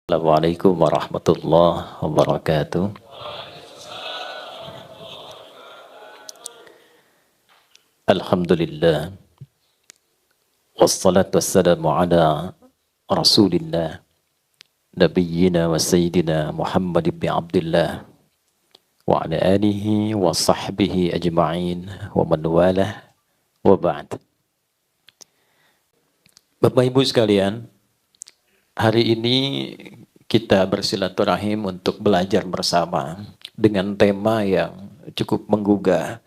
Assalamualaikum warahmatullahi wabarakatuh. Alhamdulillah. Wassalatu wassalamu ala Rasulillah. Nabiyyina wa sayyidina Muhammad ibn Abdullah. Wa ala alihi wa sahbihi ajma'in. Wa man walah. Wa ba'd. Bapak Ibu sekalian, hari ini kita bersilaturahim untuk belajar bersama dengan tema yang cukup menggugah.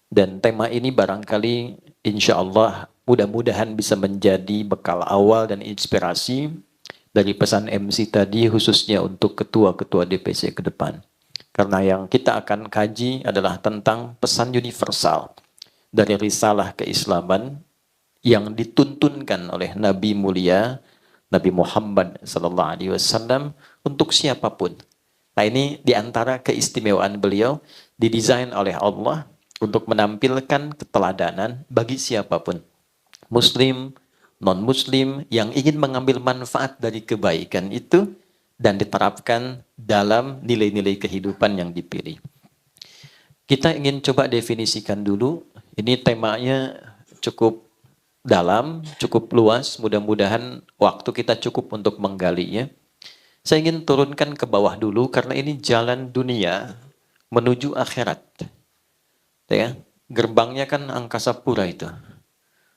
Dan tema ini barangkali insya Allah mudah-mudahan bisa menjadi bekal awal dan inspirasi dari pesan MC tadi khususnya untuk ketua-ketua DPC ke depan. Karena yang kita akan kaji adalah tentang pesan universal dari risalah keislaman yang dituntunkan oleh Nabi mulia Nabi Muhammad SAW untuk siapapun. Nah, ini diantara keistimewaan beliau didesain oleh Allah untuk menampilkan keteladanan bagi siapapun, Muslim, non-Muslim yang ingin mengambil manfaat dari kebaikan itu dan diterapkan dalam nilai-nilai kehidupan yang dipilih. Kita ingin coba definisikan dulu. Ini temanya cukup dalam, cukup luas, mudah-mudahan waktu kita cukup untuk menggalinya. Saya ingin turunkan ke bawah dulu karena ini jalan dunia menuju akhirat. Ya, gerbangnya kan angkasa pura itu.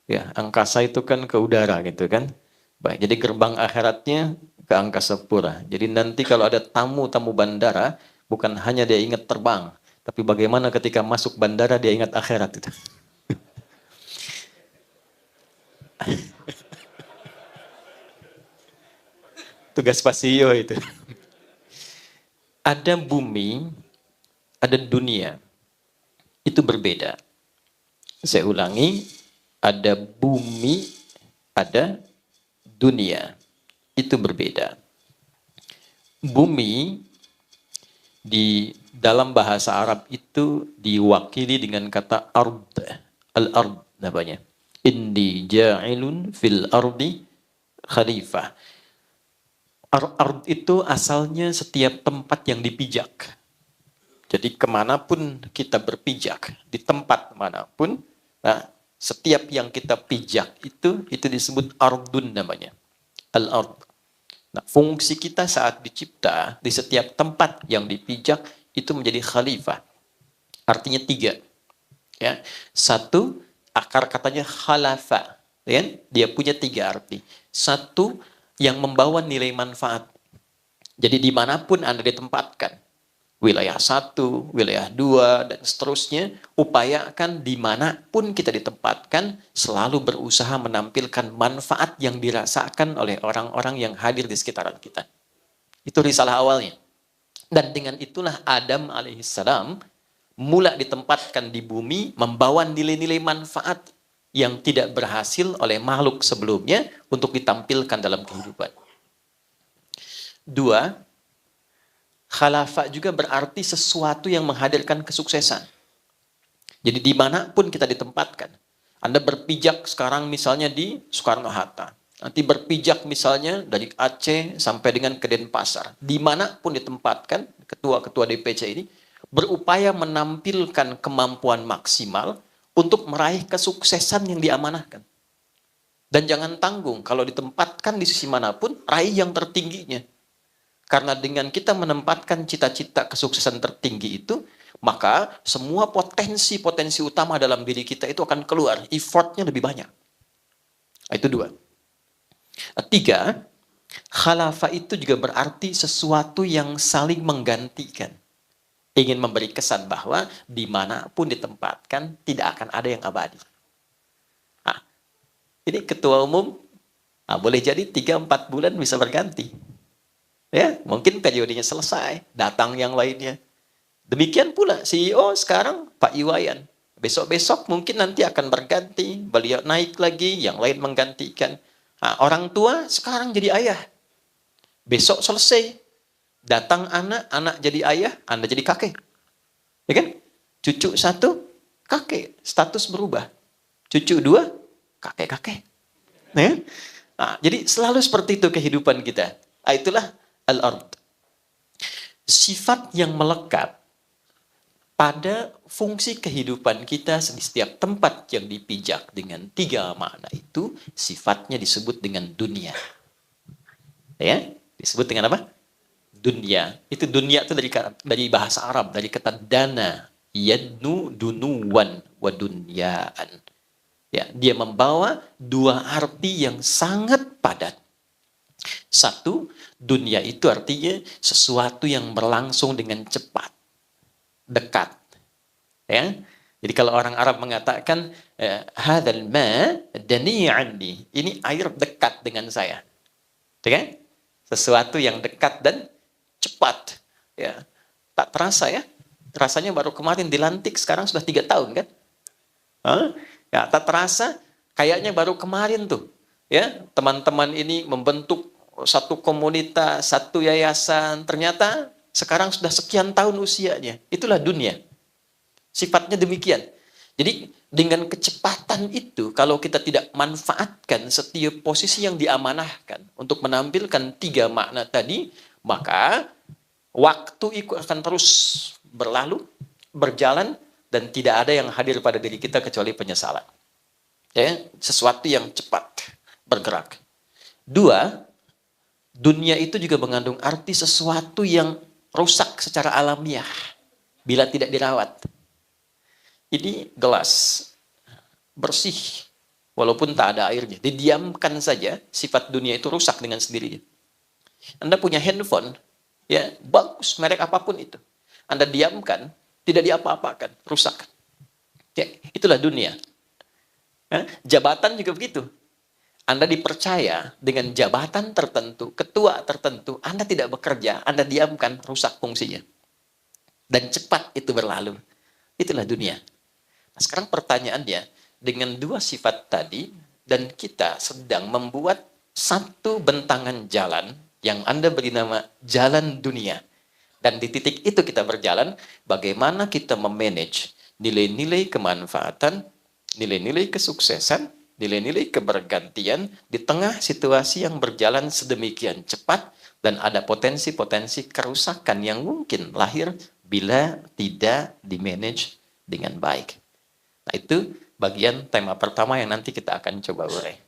Ya, angkasa itu kan ke udara gitu kan. Baik, jadi gerbang akhiratnya ke angkasa pura. Jadi nanti kalau ada tamu-tamu bandara, bukan hanya dia ingat terbang, tapi bagaimana ketika masuk bandara dia ingat akhirat itu. Tugas Pasio itu. Ada bumi, ada dunia. Itu berbeda. Saya ulangi, ada bumi, ada dunia. Itu berbeda. Bumi di dalam bahasa Arab itu diwakili dengan kata ard. Al-ard namanya. Inni ja'ilun fil ardi khalifah. Ard itu asalnya setiap tempat yang dipijak. Jadi kemanapun kita berpijak, di tempat manapun, nah, setiap yang kita pijak itu disebut ardun namanya. Al-ard. Nah, fungsi kita saat dicipta, di setiap tempat yang dipijak, itu menjadi khalifah. Artinya 3. Ya. 1, akar katanya khalafa. Ya? Dia punya 3 arti. 1, yang membawa nilai manfaat. Jadi dimanapun Anda ditempatkan, wilayah 1, wilayah 2, dan seterusnya, upayakan dimanapun kita ditempatkan, selalu berusaha menampilkan manfaat yang dirasakan oleh orang-orang yang hadir di sekitaran kita. Itu risalah awalnya. Dan dengan itulah Adam alaihissalam mula ditempatkan di bumi, membawa nilai-nilai manfaat yang tidak berhasil oleh makhluk sebelumnya untuk ditampilkan dalam kehidupan. 2, khalafah juga berarti sesuatu yang menghadirkan kesuksesan. Jadi dimanapun kita ditempatkan, Anda berpijak sekarang misalnya di Soekarno-Hatta, nanti berpijak misalnya dari Aceh sampai dengan ke Denpasar, dimanapun ditempatkan, ketua-ketua DPC ini berupaya menampilkan kemampuan maksimal untuk meraih kesuksesan yang diamanahkan. Dan jangan tanggung, kalau ditempatkan di sisi manapun, raih yang tertingginya. Karena dengan kita menempatkan cita-cita kesuksesan tertinggi itu, maka semua potensi-potensi utama dalam diri kita itu akan keluar. Effortnya lebih banyak. Itu 2. 3, khalafah itu juga berarti sesuatu yang saling menggantikan. Ingin memberi kesan bahwa dimanapun ditempatkan, tidak akan ada yang abadi. Nah, ini ketua umum, boleh jadi 3-4 bulan bisa berganti. Ya, mungkin periodenya selesai, datang yang lainnya. Demikian pula CEO sekarang Pak Iwayan. Besok-besok mungkin nanti akan berganti, beliau naik lagi, yang lain menggantikan. Nah, orang tua sekarang jadi ayah. Besok selesai, datang anak jadi ayah, Anda jadi kakek. Ya kan? Cucu 1, kakek, status berubah. Cucu 2, kakek-kakek. Ya? Nah, jadi selalu seperti itu kehidupan kita. Nah, itulah al-ard. Sifat yang melekat pada fungsi kehidupan kita di setiap tempat yang dipijak dengan 3 makna itu, sifatnya disebut dengan dunia. Ya, disebut dengan apa? Dunia. Itu dunia itu dari bahasa Arab, dari kata dana, yadnu dunuwan wa dunyaan. Ya, dia membawa 2 arti yang sangat padat. Satu, dunia itu artinya sesuatu yang berlangsung dengan cepat, dekat. Ya. Jadi kalau orang Arab mengatakan hadzal ma dani anni, ini air dekat dengan saya. Ya. Sesuatu yang dekat dan cepat. Ya. Tak terasa ya. Rasanya baru kemarin dilantik, sekarang sudah 3 tahun kan? Ya, tak terasa kayaknya baru kemarin tuh. Ya, teman-teman ini membentuk satu komunitas, satu yayasan, ternyata sekarang sudah sekian tahun usianya. Itulah dunia. Sifatnya demikian. Jadi dengan kecepatan itu, kalau kita tidak manfaatkan setiap posisi yang diamanahkan untuk menampilkan 3 makna tadi, maka waktu itu akan terus berlalu, berjalan, dan tidak ada yang hadir pada diri kita kecuali penyesalan. Ya, sesuatu yang cepat bergerak. 2, dunia itu juga mengandung arti sesuatu yang rusak secara alamiah bila tidak dirawat. Ini gelas bersih walaupun tak ada airnya, didiamkan saja, sifat dunia itu rusak dengan sendirinya. Anda punya handphone, ya bagus merek apapun itu, Anda diamkan, tidak diapa-apakan, rusak. Ya, itulah dunia. Jabatan juga begitu. Anda dipercaya dengan jabatan tertentu, ketua tertentu, Anda tidak bekerja, Anda diamkan, rusak fungsinya. Dan cepat itu berlalu. Itulah dunia. Nah, sekarang pertanyaannya, dengan 2 sifat tadi, dan kita sedang membuat satu bentangan jalan, yang Anda beri nama jalan dunia. Dan di titik itu kita berjalan, bagaimana kita memanage nilai-nilai kemanfaatan, nilai-nilai kesuksesan, nilai-nilai kebergantian di tengah situasi yang berjalan sedemikian cepat dan ada potensi-potensi kerusakan yang mungkin lahir bila tidak dimanage dengan baik. Nah, itu bagian tema pertama yang nanti kita akan coba urai.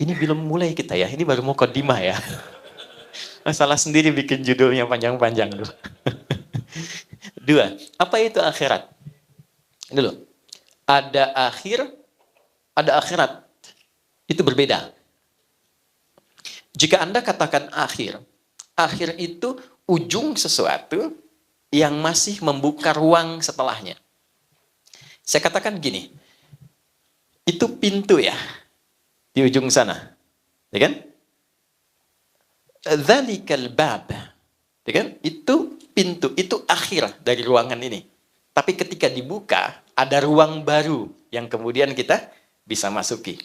Ini belum mulai kita ya, ini baru mukadimah ya. Salah sendiri bikin judulnya panjang-panjang dulu. 2, apa itu akhirat? Ini loh, ada akhir, ada akhirat. Itu berbeda. Jika Anda katakan akhir, akhir itu ujung sesuatu yang masih membuka ruang setelahnya. Saya katakan gini, itu pintu ya, di ujung sana. Ya kan? Dzalikal bab. Ya kan? Itu pintu, itu akhir dari ruangan ini. Tapi ketika dibuka, ada ruang baru yang kemudian kita bisa masuki.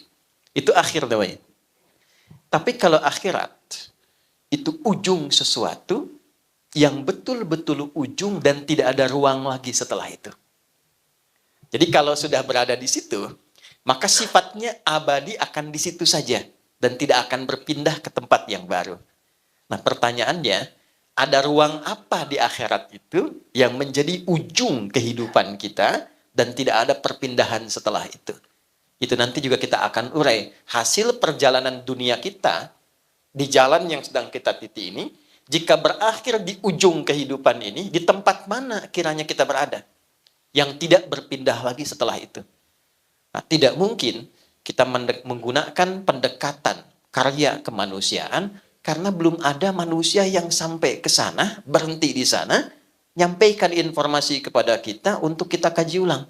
Itu akhir namanya. Tapi kalau akhirat, itu ujung sesuatu yang betul-betul ujung dan tidak ada ruang lagi setelah itu. Jadi kalau sudah berada di situ, maka sifatnya abadi akan di situ saja dan tidak akan berpindah ke tempat yang baru. Nah, pertanyaannya, ada ruang apa di akhirat itu yang menjadi ujung kehidupan kita dan tidak ada perpindahan setelah itu? Itu nanti juga kita akan urai. Hasil perjalanan dunia kita di jalan yang sedang kita titi ini, jika berakhir di ujung kehidupan ini, di tempat mana kiranya kita berada? Yang tidak berpindah lagi setelah itu. Nah, tidak mungkin kita menggunakan pendekatan karya kemanusiaan karena belum ada manusia yang sampai ke sana, berhenti di sana, nyampaikan informasi kepada kita untuk kita kaji ulang.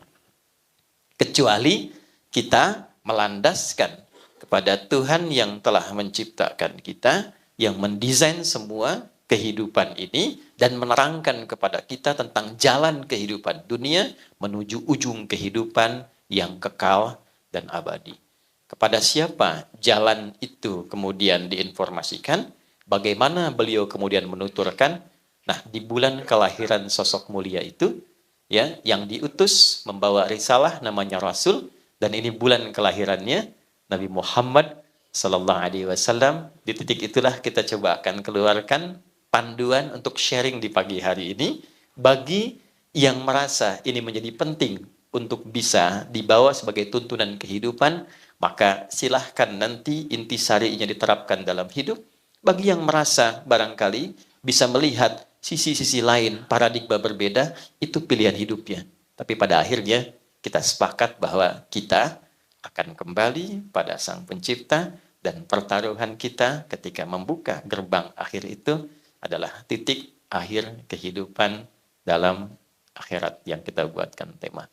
Kecuali kita melandaskan kepada Tuhan yang telah menciptakan kita, yang mendesain semua kehidupan ini, dan menerangkan kepada kita tentang jalan kehidupan dunia menuju ujung kehidupan yang kekal dan abadi. Kepada siapa jalan itu kemudian diinformasikan, bagaimana beliau kemudian menuturkan, nah di bulan kelahiran sosok mulia itu, ya, yang diutus membawa risalah namanya Rasul, dan ini bulan kelahirannya Nabi Muhammad Sallallahu Alaihi Wasallam. Di titik itulah kita coba akan keluarkan panduan untuk sharing di pagi hari ini bagi yang merasa ini menjadi penting untuk bisa dibawa sebagai tuntunan kehidupan, maka silahkan nanti intisarinya diterapkan dalam hidup. Bagi yang merasa barangkali bisa melihat sisi-sisi lain, paradigma berbeda, itu pilihan hidupnya. Tapi pada akhirnya kita sepakat bahwa kita akan kembali pada Sang Pencipta, dan pertaruhan kita ketika membuka gerbang akhir itu adalah titik akhir kehidupan dalam akhirat yang kita buatkan tema.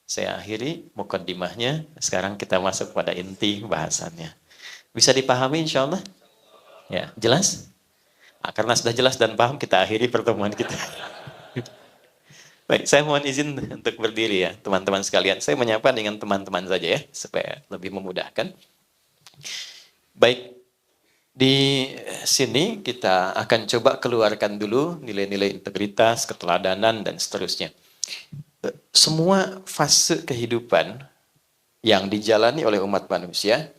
Saya akhiri mukaddimahnya, sekarang kita masuk pada inti bahasannya. Bisa dipahami insya Allah? Ya, jelas? Nah, karena sudah jelas dan paham, kita akhiri pertemuan kita. Baik, saya mohon izin untuk berdiri ya, teman-teman sekalian. Saya menyapa dengan teman-teman saja ya, supaya lebih memudahkan. Baik, di sini kita akan coba keluarkan dulu nilai-nilai integritas, keteladanan, dan seterusnya. Semua fase kehidupan yang dijalani oleh umat manusia,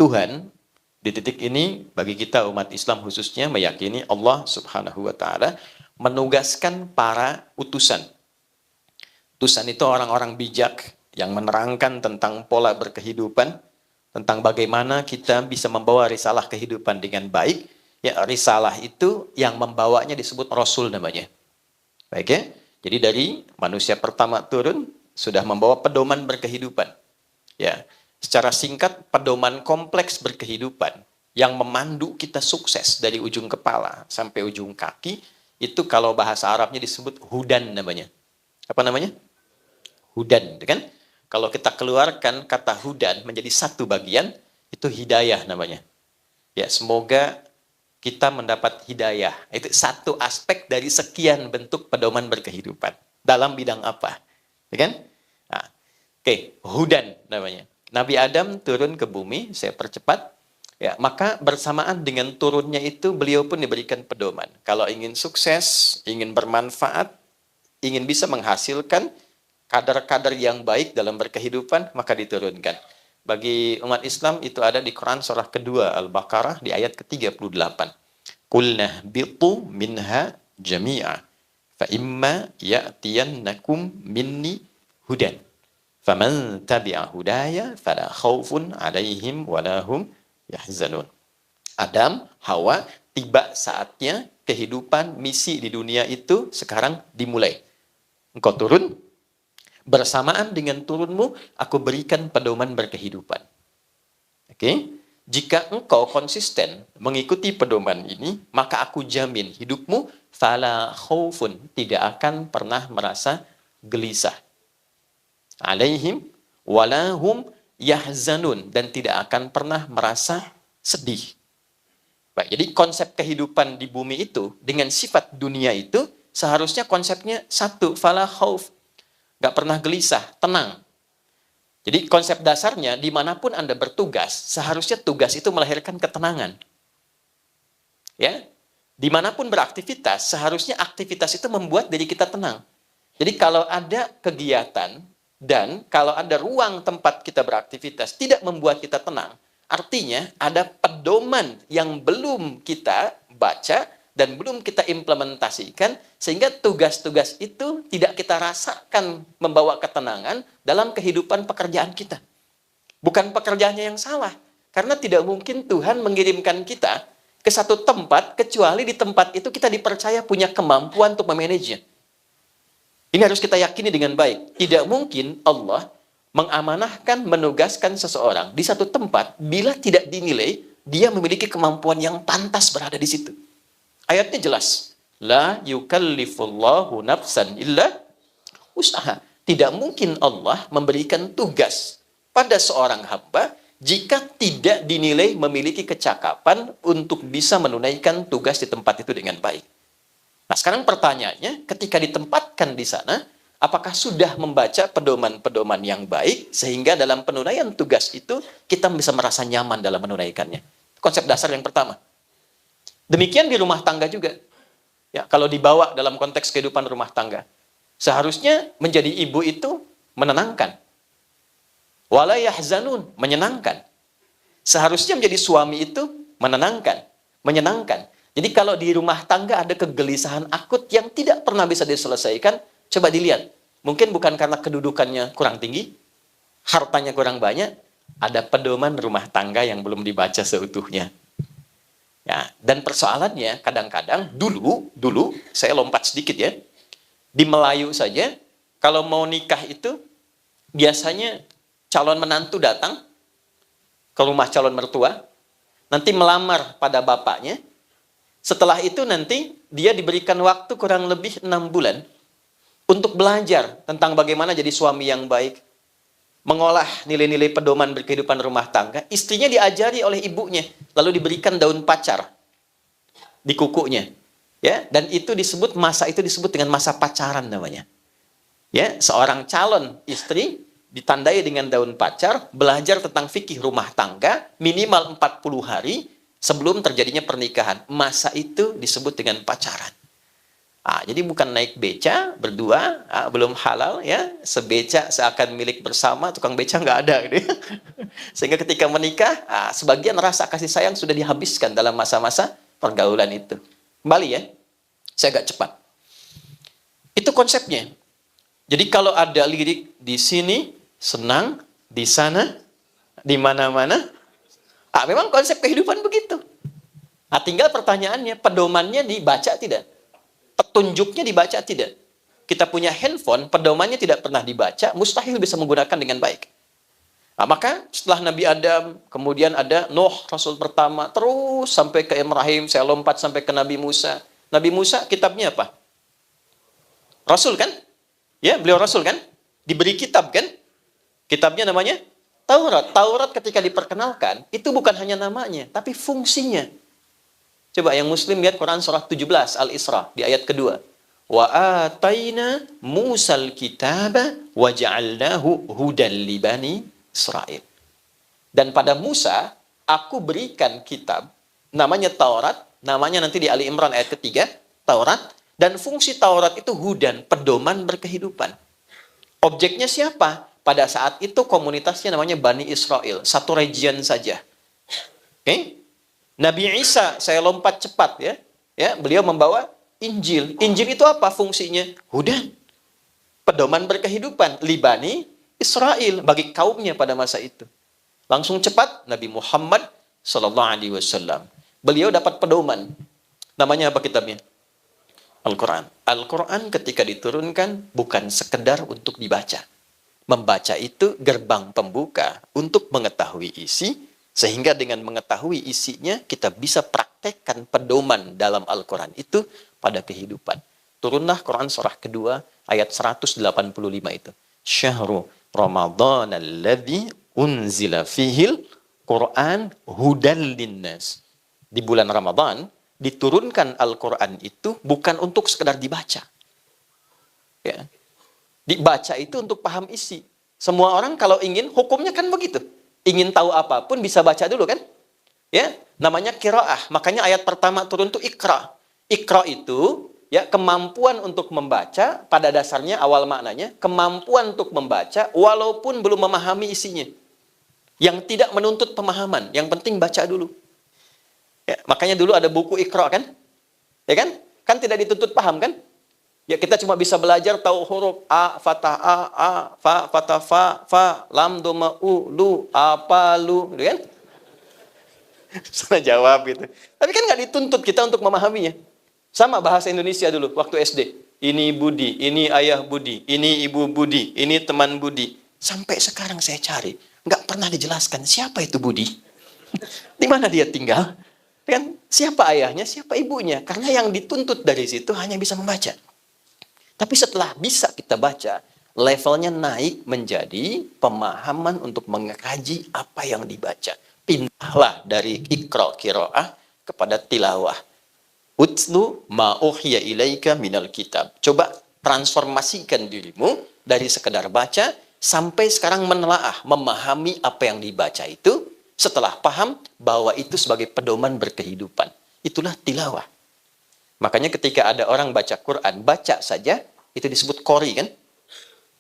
Tuhan di titik ini bagi kita umat Islam khususnya meyakini Allah Subhanahu wa Ta'ala menugaskan para utusan. Utusan itu orang-orang bijak yang menerangkan tentang pola berkehidupan, tentang bagaimana kita bisa membawa risalah kehidupan dengan baik. Ya, risalah itu yang membawanya disebut Rasul namanya. Baik ya. Jadi dari manusia pertama turun sudah membawa pedoman berkehidupan. Ya, secara singkat pedoman kompleks berkehidupan yang memandu kita sukses dari ujung kepala sampai ujung kaki, itu kalau bahasa Arabnya disebut hudan namanya. Apa namanya? Hudan, kan? Kalau kita keluarkan kata hudan menjadi satu bagian, itu hidayah namanya. Ya, semoga kita mendapat hidayah. Itu satu aspek dari sekian bentuk pedoman berkehidupan. Dalam bidang apa? Ya kan? Nah, oke, hudan namanya. Nabi Adam turun ke bumi, saya percepat. Ya, maka bersamaan dengan turunnya itu beliau pun diberikan pedoman. Kalau ingin sukses, ingin bermanfaat, ingin bisa menghasilkan kadar-kadar yang baik dalam berkehidupan, maka diturunkan. Bagi umat Islam itu ada di Quran surah kedua Al-Baqarah di ayat ke-38. Qulna bitu minha jami'a fa imma ya'tiyannakum minni hudan faman tabi'a hudaya fala khaufun 'alaihim wala hum yahzanun. Adam, Hawa, tiba saatnya kehidupan misi di dunia itu sekarang dimulai. Engkau turun, bersamaan dengan turunmu, aku berikan pedoman berkehidupan. Oke? Jika engkau konsisten mengikuti pedoman ini, maka aku jamin hidupmu fala khaufun, tidak akan pernah merasa gelisah. Alaihim walahum yahzanun, dan tidak akan pernah merasa sedih. Baik, jadi konsep kehidupan di bumi itu dengan sifat dunia itu seharusnya konsepnya satu, fala khauf. Gak pernah gelisah, tenang. Jadi konsep dasarnya, dimanapun Anda bertugas, seharusnya tugas itu melahirkan ketenangan. Ya, dimanapun beraktivitas, seharusnya aktivitas itu membuat diri kita tenang. Jadi kalau ada kegiatan, dan kalau ada ruang tempat kita beraktivitas, tidak membuat kita tenang, artinya ada pedoman yang belum kita baca, dan belum kita implementasikan, sehingga tugas-tugas itu tidak kita rasakan membawa ketenangan dalam kehidupan pekerjaan kita. Bukan pekerjaannya yang salah, karena tidak mungkin Tuhan mengirimkan kita ke satu tempat, kecuali di tempat itu kita dipercaya punya kemampuan untuk memanagenya. Ini harus kita yakini dengan baik. Tidak mungkin Allah mengamanahkan, menugaskan seseorang di satu tempat, bila tidak dinilai, dia memiliki kemampuan yang pantas berada di situ. Ayatnya jelas. La yukallifullahu nafsan illa usaha. Tidak mungkin Allah memberikan tugas pada seorang hamba jika tidak dinilai memiliki kecakapan untuk bisa menunaikan tugas di tempat itu dengan baik. Nah, sekarang pertanyaannya, ketika ditempatkan di sana, apakah sudah membaca pedoman-pedoman yang baik sehingga dalam penunaian tugas itu kita bisa merasa nyaman dalam menunaikannya? Konsep dasar yang pertama. Demikian di rumah tangga juga. Ya, kalau dibawa dalam konteks kehidupan rumah tangga, seharusnya menjadi ibu itu menenangkan. Wala yahzanun, menyenangkan. Seharusnya menjadi suami itu menenangkan, menyenangkan. Jadi kalau di rumah tangga ada kegelisahan akut yang tidak pernah bisa diselesaikan, coba dilihat. Mungkin bukan karena kedudukannya kurang tinggi, hartanya kurang banyak, ada pedoman rumah tangga yang belum dibaca seutuhnya. Ya, dan persoalannya kadang-kadang dulu saya lompat sedikit ya. Di Melayu saja, kalau mau nikah itu biasanya calon menantu datang ke rumah calon mertua, nanti melamar pada bapaknya. Setelah itu nanti dia diberikan waktu kurang lebih 6 bulan untuk belajar tentang bagaimana jadi suami yang baik, mengolah nilai-nilai pedoman berkehidupan rumah tangga. Istrinya diajari oleh ibunya, lalu diberikan daun pacar di kukunya. Ya, dan itu disebut dengan masa pacaran namanya. Ya, seorang calon istri ditandai dengan daun pacar, belajar tentang fikih rumah tangga minimal 40 hari sebelum terjadinya pernikahan. Masa itu disebut dengan pacaran. Jadi bukan naik beca berdua, belum halal ya, sebeca seakan milik bersama, tukang beca nggak ada gitu. Sehingga ketika menikah, sebagian rasa kasih sayang sudah dihabiskan dalam masa-masa pergaulan itu. Kembali ya, saya agak cepat. Itu konsepnya. Jadi kalau ada lirik di sini senang, di sana, di mana-mana, memang konsep kehidupan begitu. Tinggal pertanyaannya, pedomannya dibaca tidak? Petunjuknya dibaca tidak? Kita punya handphone, pedomannya tidak pernah dibaca, mustahil bisa menggunakan dengan baik. Maka setelah Nabi Adam, kemudian ada Nuh, Rasul pertama, terus sampai ke Ibrahim, saya lompat sampai ke Nabi Musa. Nabi Musa kitabnya apa? Rasul kan? Ya, beliau Rasul kan? Diberi kitab kan? Kitabnya namanya Taurat. Taurat ketika diperkenalkan, itu bukan hanya namanya, tapi fungsinya. Coba yang Muslim lihat Quran surah 17 Al-Isra di ayat kedua. Wa ataina Musal kitaba wa ja'alnahu hudan li bani Israil. Dan pada Musa aku berikan kitab namanya Taurat, namanya nanti di Ali Imran ayat ketiga, Taurat, dan fungsi Taurat itu hudan, pedoman berkehidupan. Objeknya siapa? Pada saat itu komunitasnya namanya Bani Israel, satu region saja. Oke? Nabi Isa, saya lompat cepat ya. Ya, beliau membawa Injil. Injil itu apa fungsinya? Hudan. Pedoman berkehidupan li Bani Israel bagi kaumnya pada masa itu. Langsung cepat Nabi Muhammad sallallahu alaihi wasallam. Beliau dapat pedoman. Namanya apa kitabnya? Al-Quran. Al-Quran ketika diturunkan bukan sekedar untuk dibaca. Membaca itu gerbang pembuka untuk mengetahui isi, sehingga dengan mengetahui isinya kita bisa praktekkan pedoman dalam Al-Quran itu pada kehidupan. Turunlah Quran surah kedua ayat 185 itu. Syahrul Ramadan alladzi unzila fihil Quran hudan linnas. Di bulan Ramadan diturunkan Al-Quran itu bukan untuk sekedar dibaca. Ya. Dibaca itu untuk paham isi. Semua orang kalau ingin, hukumnya kan begitu. Ingin tahu apapun bisa baca dulu kan? Ya, namanya qiraah. Makanya ayat pertama turun itu Iqra. Iqra itu ya kemampuan untuk membaca, pada dasarnya awal maknanya kemampuan untuk membaca walaupun belum memahami isinya. Yang tidak menuntut pemahaman, yang penting baca dulu. Ya, makanya dulu ada buku Iqra kan? Ya kan? Kan tidak dituntut paham kan? Ya kita cuma bisa belajar tahu huruf a fathah a, fa fathah fa, lam dhamma u, lu, apa lu, gitu kan? Sana jawab gitu. Tapi kan nggak dituntut kita untuk memahaminya. Sama bahasa Indonesia dulu waktu SD. Ini Budi, ini ayah Budi, ini ibu Budi, ini teman Budi. Sampai sekarang saya cari, nggak pernah dijelaskan siapa itu Budi. Di mana dia tinggal? Kan siapa ayahnya, siapa ibunya? Karena yang dituntut dari situ hanya bisa membaca. Tapi setelah bisa kita baca, levelnya naik menjadi pemahaman untuk mengkaji apa yang dibaca. Pindahlah dari Iqra qiraah kepada tilawah. Utlu ma uhiya ilaika minal kitab. Coba transformasikan dirimu dari sekedar baca sampai sekarang menelaah, memahami apa yang dibaca itu. Setelah paham bahwa itu sebagai pedoman berkehidupan. Itulah tilawah. Makanya ketika ada orang baca Quran, baca saja, itu disebut qori kan?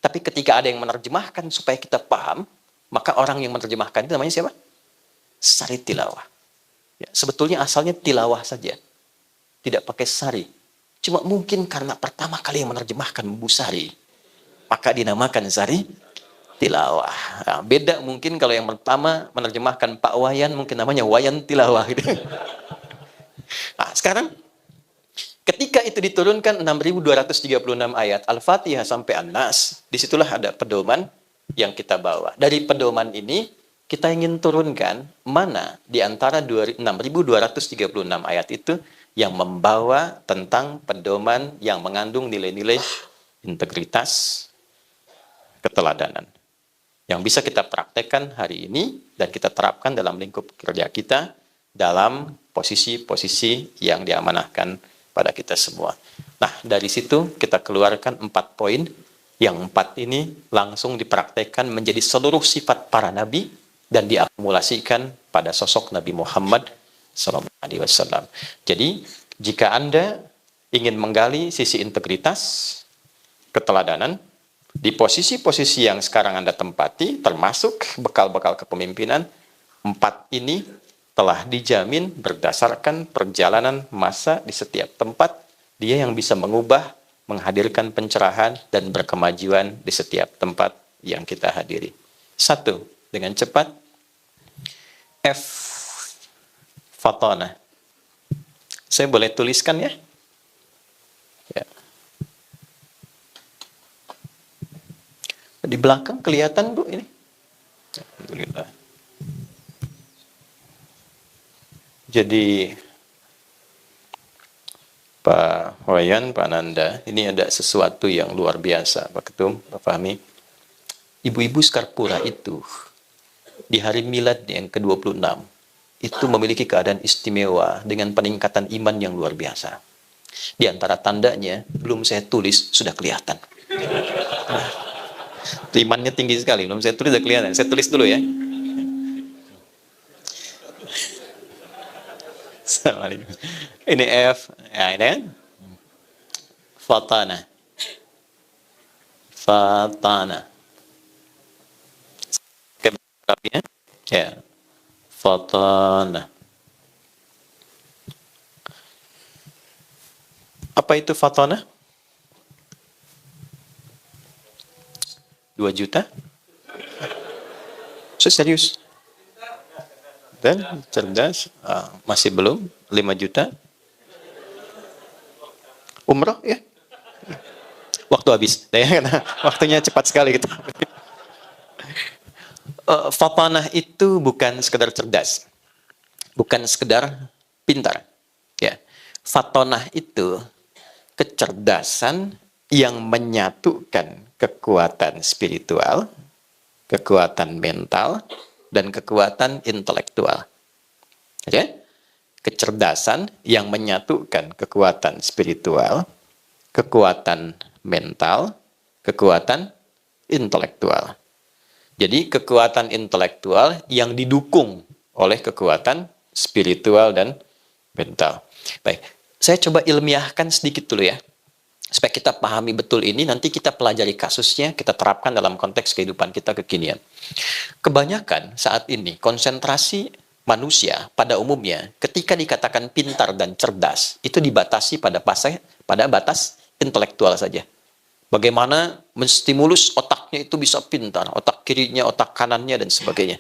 Tapi ketika ada yang menerjemahkan supaya kita paham, maka orang yang menerjemahkan itu namanya siapa? sari tilawah. Ya, sebetulnya asalnya tilawah saja, tidak pakai sari. Cuma mungkin karena pertama kali yang menerjemahkan Bu Sari, maka dinamakan sari tilawah. Nah, beda mungkin kalau yang pertama menerjemahkan Pak Wayan, mungkin namanya Wayan Tilawah. Gitu. Nah, sekarang ketika itu diturunkan 6.236 ayat Al-Fatihah sampai An-Nas, disitulah ada pedoman yang kita bawa. Dari pedoman ini kita ingin turunkan mana di antara 6.236 ayat itu yang membawa tentang pedoman yang mengandung nilai-nilai integritas, keteladanan. Yang bisa kita praktekkan hari ini dan kita terapkan dalam lingkup kerja kita dalam posisi-posisi yang diamanahkan pada kita semua. Nah, dari situ kita keluarkan 4 poin. Yang 4 ini langsung dipraktekkan menjadi seluruh sifat para nabi dan diakumulasikan pada sosok Nabi Muhammad SAW. Jadi, jika Anda ingin menggali sisi integritas, keteladanan, di posisi-posisi yang sekarang Anda tempati, termasuk bekal-bekal kepemimpinan, 4 ini telah dijamin berdasarkan perjalanan masa di setiap tempat, dia yang bisa mengubah, menghadirkan pencerahan, dan berkemajuan di setiap tempat yang kita hadiri. 1, dengan cepat, F, fatana. Saya boleh tuliskan ya? Ya. Di belakang kelihatan Bu ini? Alhamdulillah. Jadi Pak Wayan, Pak Nanda, ini ada sesuatu yang luar biasa, Pak Ketum, Pak Fahmi. Ibu-ibu Skarpura itu di hari milad yang ke-26 itu memiliki keadaan istimewa dengan peningkatan iman yang luar biasa. Di antara tandanya, belum saya tulis, sudah kelihatan. Imannya tinggi sekali, belum saya tulis sudah kelihatan. Saya tulis dulu ya. Assalamualaikum. Ini F, ya ini kan? Fatana. Fatana. Keberapa ya? Fatana. Apa itu fatana? 2 juta? Serius? Dan cerdas, masih belum 5 juta. Umroh ya? Waktu habis, karena waktunya cepat sekali gitu. Fatanah itu bukan sekedar cerdas, bukan sekedar pintar. Ya, fatanah itu kecerdasan yang menyatukan kekuatan spiritual, kekuatan mental, dan kekuatan intelektual. Oke? Kecerdasan yang menyatukan kekuatan spiritual, kekuatan mental, kekuatan intelektual. Jadi kekuatan intelektual yang didukung oleh kekuatan spiritual dan mental. Baik, saya coba ilmiahkan sedikit dulu ya. Supaya kita pahami betul ini, nanti kita pelajari kasusnya, kita terapkan dalam konteks kehidupan kita kekinian. Kebanyakan saat ini, konsentrasi manusia pada umumnya, ketika dikatakan pintar dan cerdas, itu dibatasi pada batas intelektual saja. Bagaimana menstimulus otaknya itu bisa pintar, otak kirinya, otak kanannya, dan sebagainya.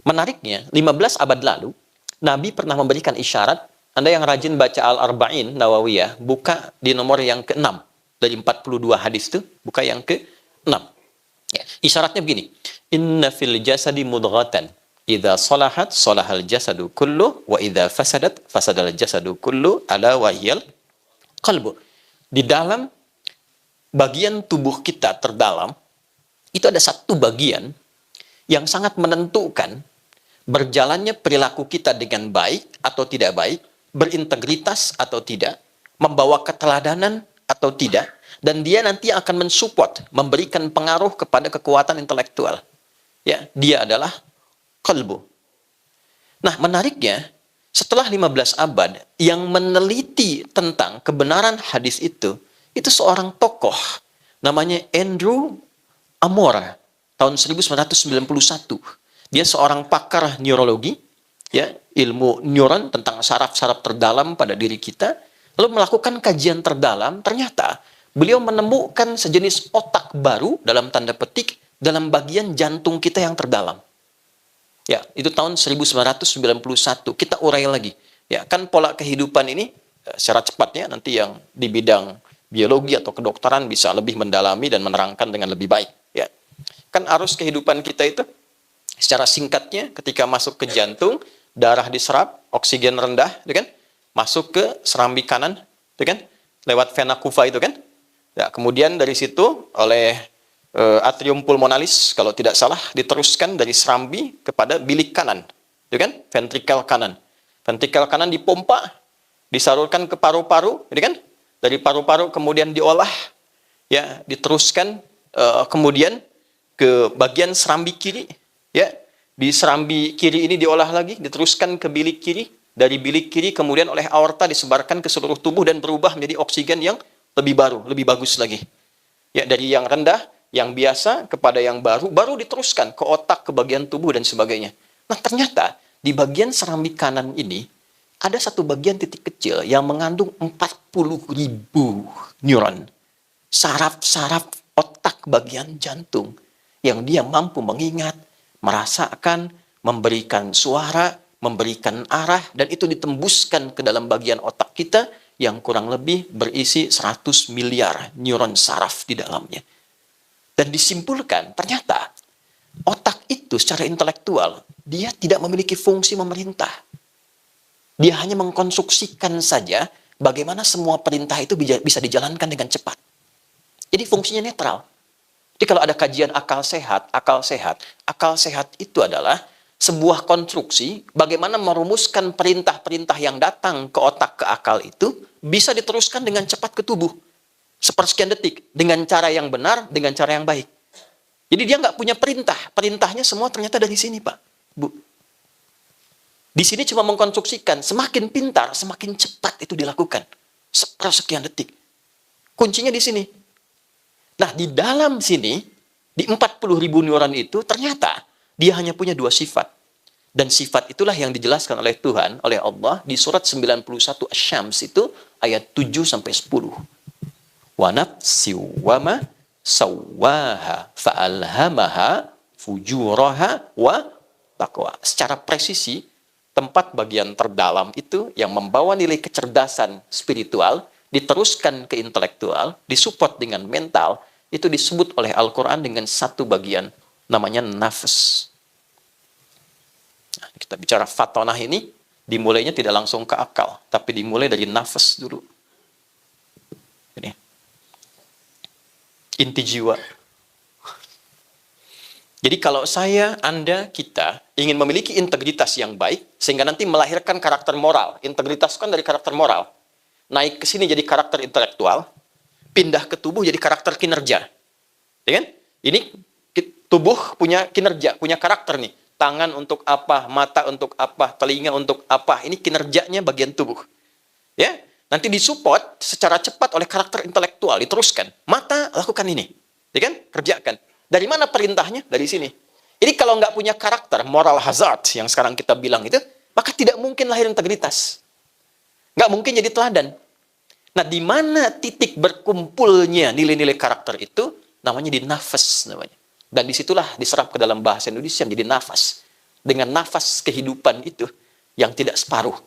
Menariknya, 15 abad lalu, Nabi pernah memberikan isyarat. Anda yang rajin baca Al-Arba'in Nawawiyah, buka di nomor yang ke-6 dari 42 hadis itu, buka yang ke-6. Ya, isyaratnya begini. Inna fil jasadi mudghatan, idza salahat salahal jasadu kullu wa idza fasadat fasadal jasadu kullu ala wahyal qalbu. Di dalam bagian tubuh kita terdalam itu ada satu bagian yang sangat menentukan berjalannya perilaku kita dengan baik atau tidak baik, berintegritas atau tidak, membawa keteladanan atau tidak, dan dia nanti akan mensupport, memberikan pengaruh kepada kekuatan intelektual. Ya, dia adalah qalbu. Nah, menariknya, setelah 15 abad yang meneliti tentang kebenaran hadis itu seorang tokoh namanya Andrew Amora tahun 1991. Dia seorang pakar neurologi, ya, ilmu neuron tentang saraf-saraf terdalam pada diri kita, lalu melakukan kajian terdalam, ternyata beliau menemukan sejenis otak baru dalam tanda petik dalam bagian jantung kita yang terdalam. Ya, itu tahun 1991. Kita urai lagi. Ya, kan pola kehidupan ini secara cepatnya nanti yang di bidang biologi atau kedokteran bisa lebih mendalami dan menerangkan dengan lebih baik. Ya, kan arus kehidupan kita itu secara singkatnya ketika masuk ke jantung, darah diserap, oksigen rendah, itu kan, masuk ke serambi kanan, itu kan, lewat vena cava itu kan. Ya, kemudian dari situ oleh atrium pulmonalis kalau tidak salah diteruskan dari serambi kepada bilik kanan, itu kan, ventrikel kanan. Ventrikel kanan dipompa, disalurkan ke paru-paru, itu kan. Dari paru-paru kemudian diolah, ya, diteruskan kemudian ke bagian serambi kiri, ya. Di serambi kiri ini diolah lagi, diteruskan ke bilik kiri. Dari bilik kiri kemudian oleh aorta disebarkan ke seluruh tubuh dan berubah menjadi oksigen yang lebih baru, lebih bagus lagi. Ya, dari yang rendah, yang biasa kepada yang baru, baru diteruskan ke otak, ke bagian tubuh dan sebagainya. Nah, ternyata di bagian serambi kanan ini ada satu bagian titik kecil yang mengandung 40.000 neuron. Saraf-saraf otak bagian jantung yang dia mampu mengingat, merasakan, memberikan suara, memberikan arah, dan itu ditembuskan ke dalam bagian otak kita yang kurang lebih berisi 100 miliar neuron saraf di dalamnya. Dan disimpulkan, ternyata otak itu secara intelektual, dia tidak memiliki fungsi memerintah. Dia hanya mengkonstruksikan saja bagaimana semua perintah itu bisa dijalankan dengan cepat. Jadi fungsinya netral. Jadi kalau ada kajian akal sehat itu adalah sebuah konstruksi bagaimana merumuskan perintah-perintah yang datang ke otak, ke akal itu bisa diteruskan dengan cepat ke tubuh. Sepersekian detik, dengan cara yang benar, dengan cara yang baik. Jadi dia nggak punya perintah. Perintahnya semua ternyata dari sini, Pak, Bu. Di sini cuma mengkonstruksikan, semakin pintar, semakin cepat itu dilakukan. Sepersekian detik. Kuncinya di sini. Nah, di dalam sini, di 40.000 neuron itu, ternyata dia hanya punya 2 sifat. Dan sifat itulah yang dijelaskan oleh Tuhan, oleh Allah, di surat 91 Asy-Syams itu, ayat 7-10. Wa nafsi wa ma sawwaha fa'alhamaha fujuraha wa taqwa. Secara presisi, tempat bagian terdalam itu yang membawa nilai kecerdasan spiritual, diteruskan ke intelektual, disupport dengan mental, itu disebut oleh Al-Quran dengan satu bagian, namanya nafas. Nah, kita bicara fatonah ini, dimulainya tidak langsung ke akal, tapi dimulai dari nafas dulu. Ini. Inti jiwa. Jadi kalau saya, Anda, kita ingin memiliki integritas yang baik, sehingga nanti melahirkan karakter moral. Integritas kan dari karakter moral. Naik ke sini jadi karakter intelektual, pindah ke tubuh jadi karakter kinerja. Ya kan? Ini tubuh punya kinerja, punya karakter nih. Tangan untuk apa, mata untuk apa, telinga untuk apa. Ini kinerjanya bagian tubuh. Ya, nanti disupport secara cepat oleh karakter intelektual, diteruskan. Mata, lakukan ini. Ya kan? Kerjakan. Dari mana perintahnya? Dari sini. Jadi kalau nggak punya karakter, moral hazard yang sekarang kita bilang itu, maka tidak mungkin lahir integritas. Nggak mungkin jadi teladan. Nah, di mana titik berkumpulnya nilai-nilai karakter itu? Namanya di nafas namanya. Dan disitulah diserap ke dalam bahasa Indonesia menjadi nafas. Dengan nafas kehidupan itu yang tidak separuh.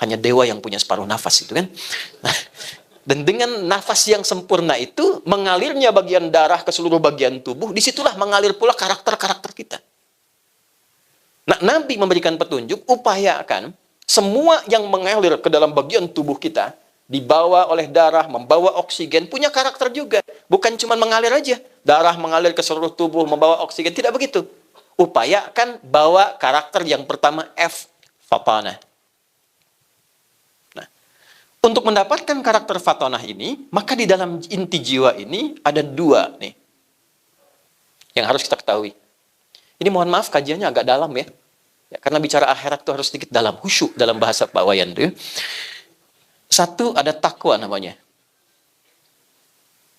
Hanya dewa yang punya separuh nafas itu kan. Dan dengan nafas yang sempurna itu, mengalirnya bagian darah ke seluruh bagian tubuh, disitulah mengalir pula karakter-karakter kita. Nah, Nabi memberikan petunjuk, upayakan semua yang mengalir ke dalam bagian tubuh kita, dibawa oleh darah, membawa oksigen, punya karakter juga. Bukan cuma mengalir aja. Darah mengalir ke seluruh tubuh, membawa oksigen. Tidak begitu. Upayakan bawa karakter yang pertama F, fatanah. Nah, untuk mendapatkan karakter fatanah ini, maka di dalam inti jiwa ini ada 2 nih. Yang harus kita ketahui. Ini mohon maaf kajiannya agak dalam ya. Karena bicara akhirat itu harus sedikit dalam, khusyuk dalam bahasa Pak Wayan itu ya. 1 ada takwa namanya.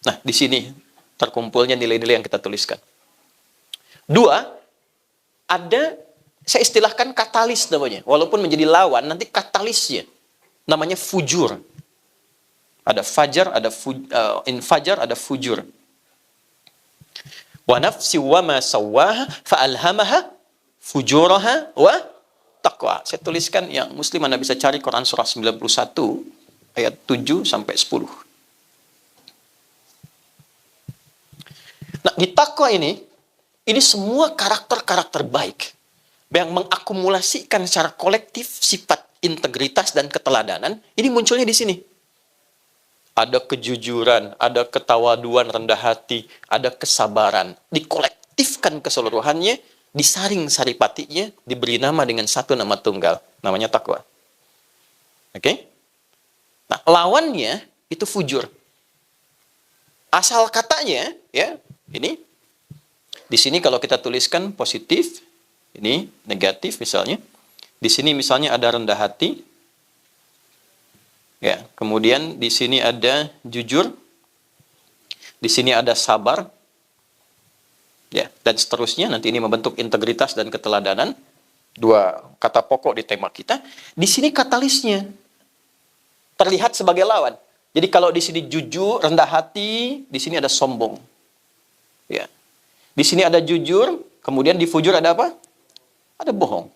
Nah, di sini terkumpulnya nilai-nilai yang kita tuliskan. 2, ada saya istilahkan katalis namanya. Walaupun menjadi lawan, nanti katalisnya namanya fujur. Ada fajar, ada infajar, ada fujur. Wa nafsi wa ma sawwaha fa'alhamaha fujuraha wa taqwa. Saya tuliskan yang muslim Anda bisa cari Quran surah 91 ayat 7 sampai 10. Nah, di takwa ini semua karakter-karakter baik yang mengakumulasikan secara kolektif sifat integritas dan keteladanan, ini munculnya di sini. Ada kejujuran, ada ketawaduan, rendah hati, ada kesabaran. Dikolektifkan keseluruhannya, disaring saripatinya, diberi nama dengan satu nama tunggal. Namanya takwa. Oke? Nah, lawannya itu fujur. Asal katanya, ya, ini. Di sini kalau kita tuliskan positif, ini negatif misalnya. Di sini misalnya ada rendah hati. Ya, kemudian di sini ada jujur. Di sini ada sabar. Ya, dan seterusnya. Nanti ini membentuk integritas dan keteladanan. Dua kata pokok di tema kita. Di sini katalisnya terlihat sebagai lawan. Jadi kalau di sini jujur, rendah hati, di sini ada sombong. Ya. Di sini ada jujur, kemudian di fujur ada apa? Ada bohong.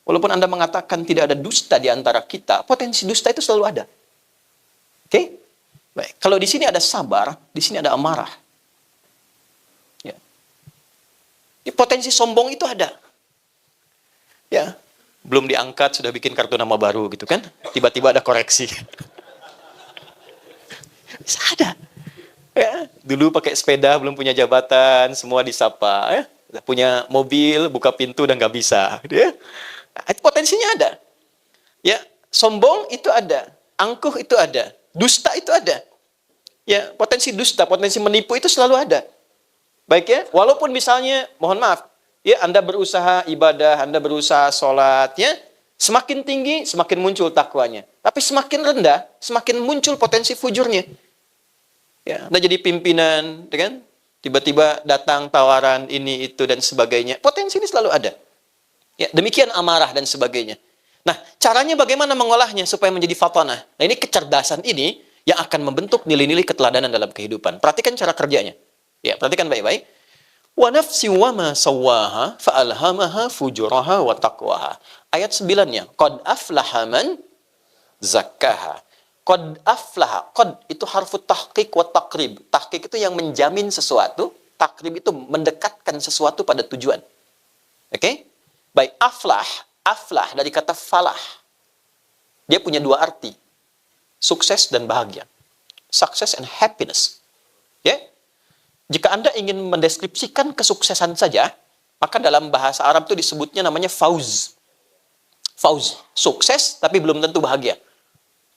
Walaupun Anda mengatakan tidak ada dusta di antara kita, potensi dusta itu selalu ada. Oke? Baik. Kalau di sini ada sabar, di sini ada amarah. Ya. Potensi sombong itu ada. Ya. Belum diangkat, sudah bikin kartu nama baru gitu kan. Tiba-tiba ada koreksi. Bisa ada. Ya. Dulu pakai sepeda, belum punya jabatan, semua disapa. Ya. Punya mobil, buka pintu dan nggak bisa. Ya. Nah, potensinya ada. Ya, sombong itu ada, angkuh itu ada, dusta itu ada. Ya, potensi dusta, potensi menipu itu selalu ada. Baik ya, walaupun misalnya, mohon maaf, ya Anda berusaha ibadah, Anda berusaha sholat, ya, semakin tinggi, semakin muncul takwanya. Tapi semakin rendah, semakin muncul potensi fujurnya. Ya, Anda jadi pimpinan, kan? Tiba-tiba datang tawaran ini, itu, dan sebagainya. Potensi ini selalu ada. Ya, demikian amarah dan sebagainya. Nah, caranya bagaimana mengolahnya supaya menjadi fatanah? Nah, ini kecerdasan ini yang akan membentuk nilai-nilai keteladanan dalam kehidupan. Perhatikan cara kerjanya. Ya, perhatikan baik-baik. Wa nafsi wa ma sawwaha fa'alhamaha fujuraha wa taqwaha. Ayat 9-nya, qad aflaha man zakkaha. Qad aflaha. Qad itu harfu tahqiq wa taqrib. Tahqiq itu yang menjamin sesuatu, taqrib itu mendekatkan sesuatu pada tujuan. Oke? Baik, aflah dari kata falah. Dia punya dua arti. Sukses dan bahagia. Success and happiness. Ya. Jika Anda ingin mendeskripsikan kesuksesan saja, maka dalam bahasa Arab itu disebutnya namanya fauz. Fauz, sukses tapi belum tentu bahagia.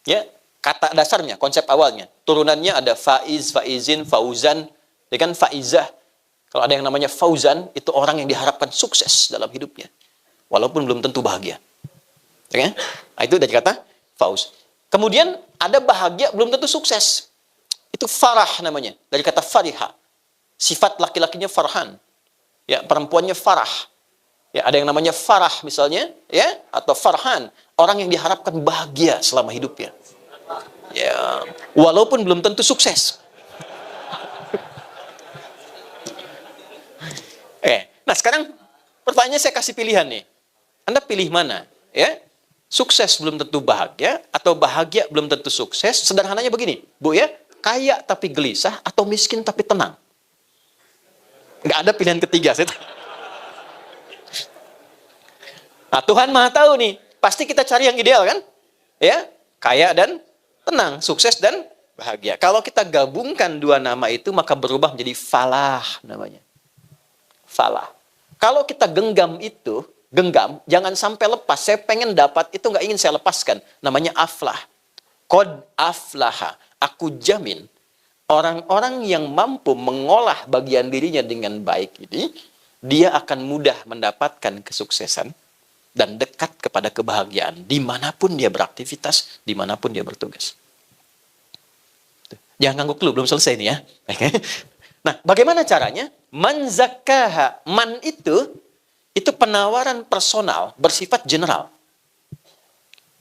Ya, kata dasarnya, konsep awalnya. Turunannya ada faiz, faizin, fauzan, dengan faizah. Kalau ada yang namanya fauzan, itu orang yang diharapkan sukses dalam hidupnya. Walaupun belum tentu bahagia. Ya, nah, itu dari kata fauz. Kemudian ada bahagia belum tentu sukses. Itu farah namanya. Dari kata fariha. Sifat laki-lakinya farhan. Ya, perempuannya farah. Ya, ada yang namanya farah misalnya, ya, atau farhan. Orang yang diharapkan bahagia selama hidupnya. Ya, walaupun belum tentu sukses. Nah sekarang pertanyaannya saya kasih pilihan nih. Anda pilih mana? Ya, sukses belum tentu bahagia atau bahagia belum tentu sukses. Sederhananya begini, Bu ya, kaya tapi gelisah atau miskin tapi tenang. Nggak ada pilihan ketiga. Nah, Tuhan Maha tahu nih, pasti kita cari yang ideal kan? Ya, kaya dan tenang, sukses dan bahagia. Kalau kita gabungkan dua nama itu, maka berubah menjadi falah namanya. Falah. Kalau kita genggam itu, genggam, jangan sampai lepas. Saya pengen dapat, itu nggak ingin saya lepaskan. Namanya aflah. Qad aflaha. Aku jamin, orang-orang yang mampu mengolah bagian dirinya dengan baik ini, dia akan mudah mendapatkan kesuksesan dan dekat kepada kebahagiaan dimanapun dia beraktivitas, dimanapun dia bertugas. Jangan ngangguk dulu, belum selesai nih ya. Nah, bagaimana caranya? Man zakkaha. Man itu itu penawaran personal bersifat general.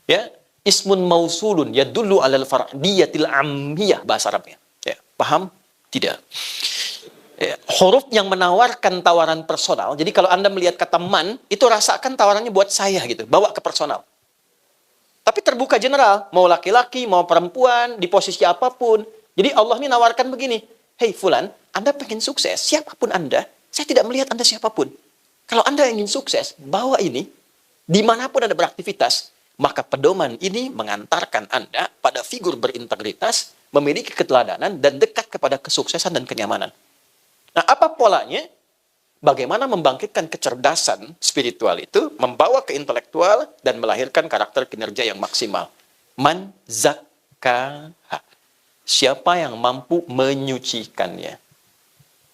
Ya, ismun mausulun yadullu alal fardiyatil ammiyah bahasa Arabnya. Ya, paham? Tidak. Ya, huruf yang menawarkan tawaran personal. Jadi kalau Anda melihat kata man, itu rasakan tawarannya buat saya gitu, bawa ke personal. Tapi terbuka general, mau laki-laki, mau perempuan, di posisi apapun. Jadi Allah ini nawarkan begini, hey fulan, Anda pengen sukses, siapapun Anda, saya tidak melihat Anda siapapun. Kalau Anda ingin sukses, bawa ini, dimanapun Anda beraktivitas, maka pedoman ini mengantarkan Anda pada figur berintegritas, memiliki keteladanan, dan dekat kepada kesuksesan dan kenyamanan. Nah, apa polanya? Bagaimana membangkitkan kecerdasan spiritual itu, membawa ke intelektual, dan melahirkan karakter kinerja yang maksimal. Man zakkaha. Siapa yang mampu menyucikannya?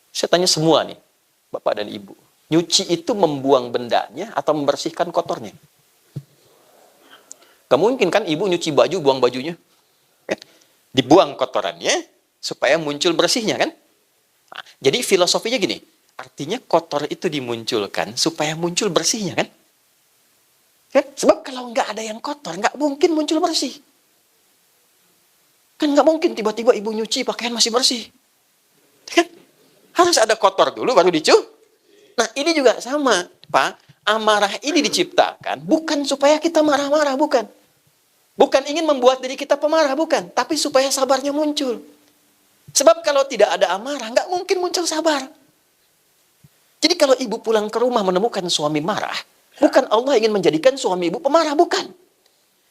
Saya tanya semua nih, Bapak dan Ibu. Nyuci itu membuang bendanya atau membersihkan kotornya? Gak mungkin kan ibu nyuci baju, buang bajunya. Dibuang kotorannya, supaya muncul bersihnya kan? Nah, jadi filosofinya gini, artinya kotor itu dimunculkan supaya muncul bersihnya kan? Sebab kalau nggak ada yang kotor, nggak mungkin muncul bersih. Kan nggak mungkin tiba-tiba ibu nyuci pakaian masih bersih. Kan? Harus ada kotor dulu baru dicuci. Nah ini juga sama, Pak. Amarah ini diciptakan bukan supaya kita marah-marah, bukan. Bukan ingin membuat diri kita pemarah, bukan. Tapi supaya sabarnya muncul. Sebab kalau tidak ada amarah, nggak mungkin muncul sabar. Jadi kalau ibu pulang ke rumah menemukan suami marah, bukan Allah ingin menjadikan suami ibu pemarah, bukan.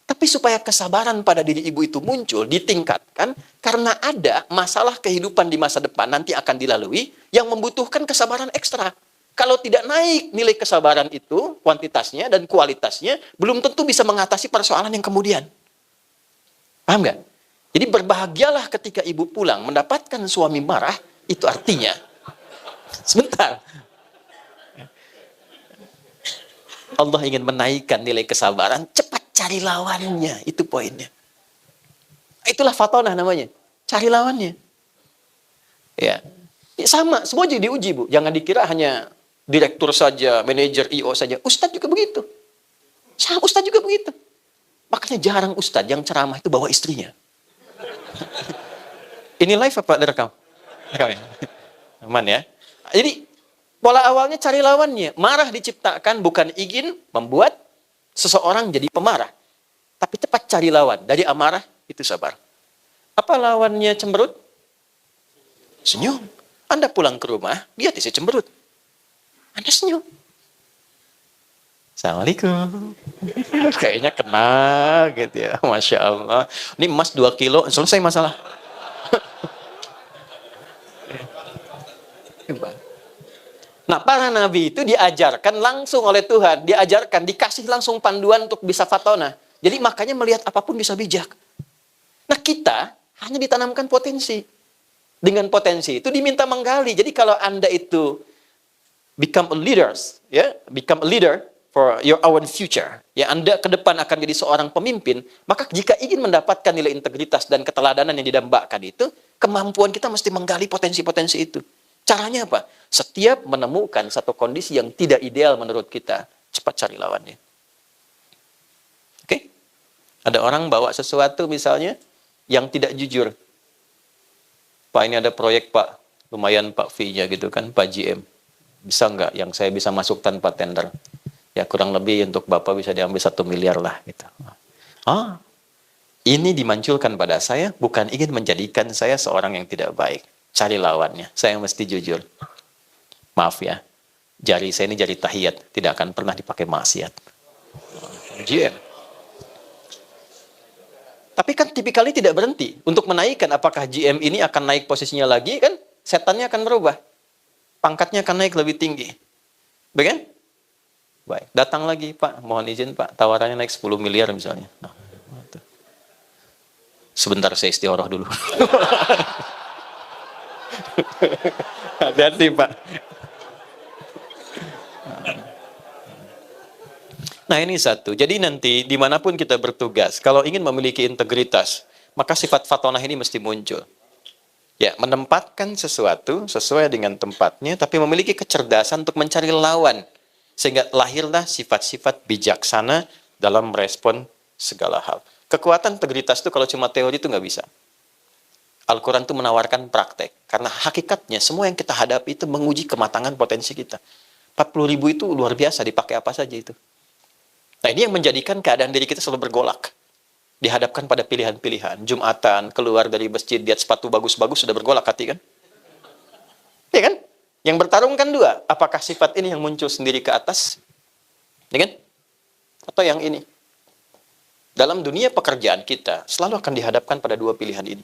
Tapi supaya kesabaran pada diri ibu itu muncul, ditingkatkan, karena ada masalah kehidupan di masa depan nanti akan dilalui, yang membutuhkan kesabaran ekstra. Kalau tidak naik nilai kesabaran itu, kuantitasnya dan kualitasnya, belum tentu bisa mengatasi persoalan yang kemudian. Paham nggak? Jadi berbahagialah ketika ibu pulang mendapatkan suami marah, itu artinya, sebentar, Allah ingin menaikkan nilai kesabaran, cepat cari lawannya, itu poinnya. Itulah fatonah namanya, cari lawannya. Ya, sama, semua jadi diuji bu, jangan dikira hanya direktur saja, manajer, IO saja, ustadz juga begitu. Ustadz juga begitu. Makanya jarang ustadz yang ceramah itu bawa istrinya. Ini live apa direkam? Rekam ya? Aman ya. Jadi pola awalnya cari lawannya. Marah diciptakan bukan ingin membuat seseorang jadi pemarah. Tapi cepat cari lawan. Dari amarah itu sabar. Apa lawannya cemberut? Senyum. Anda pulang ke rumah, dia tidak cemberut. Anda senyum. Assalamualaikum. Kayaknya kenal gitu ya. Masya Allah. Ini emas 2 kilo, selesai masalah. Nah, para nabi itu diajarkan langsung oleh Tuhan. Diajarkan, dikasih langsung panduan untuk bisa fatonah. Jadi makanya melihat apapun bisa bijak. Nah, kita hanya ditanamkan potensi. Dengan potensi itu diminta menggali. Jadi kalau Anda itu become a leaders, ya, become a leader for your own future. Ya, Anda ke depan akan jadi seorang pemimpin, maka jika ingin mendapatkan nilai integritas dan keteladanan yang didambakan itu, kemampuan kita mesti menggali potensi-potensi itu. Caranya apa? Setiap menemukan satu kondisi yang tidak ideal menurut kita, cepat cari lawannya. Oke? Ada orang bawa sesuatu misalnya yang tidak jujur. Pak, ini ada proyek Pak, lumayan Pak fee-nya gitu kan, Pak GM. Bisa nggak yang saya bisa masuk tanpa tender? Ya kurang lebih untuk Bapak bisa diambil 1 miliar lah gitu. Ini dimunculkan pada saya bukan ingin menjadikan saya seorang yang tidak baik. Cari lawannya, saya mesti jujur. Maaf ya, jari saya ini jari tahiyat, tidak akan pernah dipakai maksiat. GM. Tapi kan tipikalnya tidak berhenti. Untuk menaikkan apakah GM ini akan naik posisinya lagi kan, setannya akan berubah. Pangkatnya akan naik lebih tinggi. Baik? Baik. Datang lagi, Pak. Mohon izin, Pak. Tawarannya naik 10 miliar misalnya. Nah, sebentar saya istiqoroh dulu. Hati-hati, Pak. Nah, ini satu. Jadi nanti, dimanapun kita bertugas, kalau ingin memiliki integritas, maka sifat fatonah ini mesti muncul. Ya, menempatkan sesuatu sesuai dengan tempatnya, tapi memiliki kecerdasan untuk mencari lawan. Sehingga lahirlah sifat-sifat bijaksana dalam merespon segala hal. Kekuatan integritas itu kalau cuma teori itu nggak bisa. Al-Quran itu menawarkan praktek. Karena hakikatnya semua yang kita hadapi itu menguji kematangan potensi kita. 40.000 itu luar biasa, dipakai apa saja itu. Nah ini yang menjadikan keadaan diri kita selalu bergolak. Dihadapkan pada pilihan-pilihan. Jumatan, keluar dari masjid, lihat sepatu bagus-bagus, sudah bergolak hati kan? Iya kan? Yang bertarung kan dua. Apakah sifat ini yang muncul sendiri ke atas? Ya kan? Atau yang ini? Dalam dunia pekerjaan kita, selalu akan dihadapkan pada dua pilihan ini.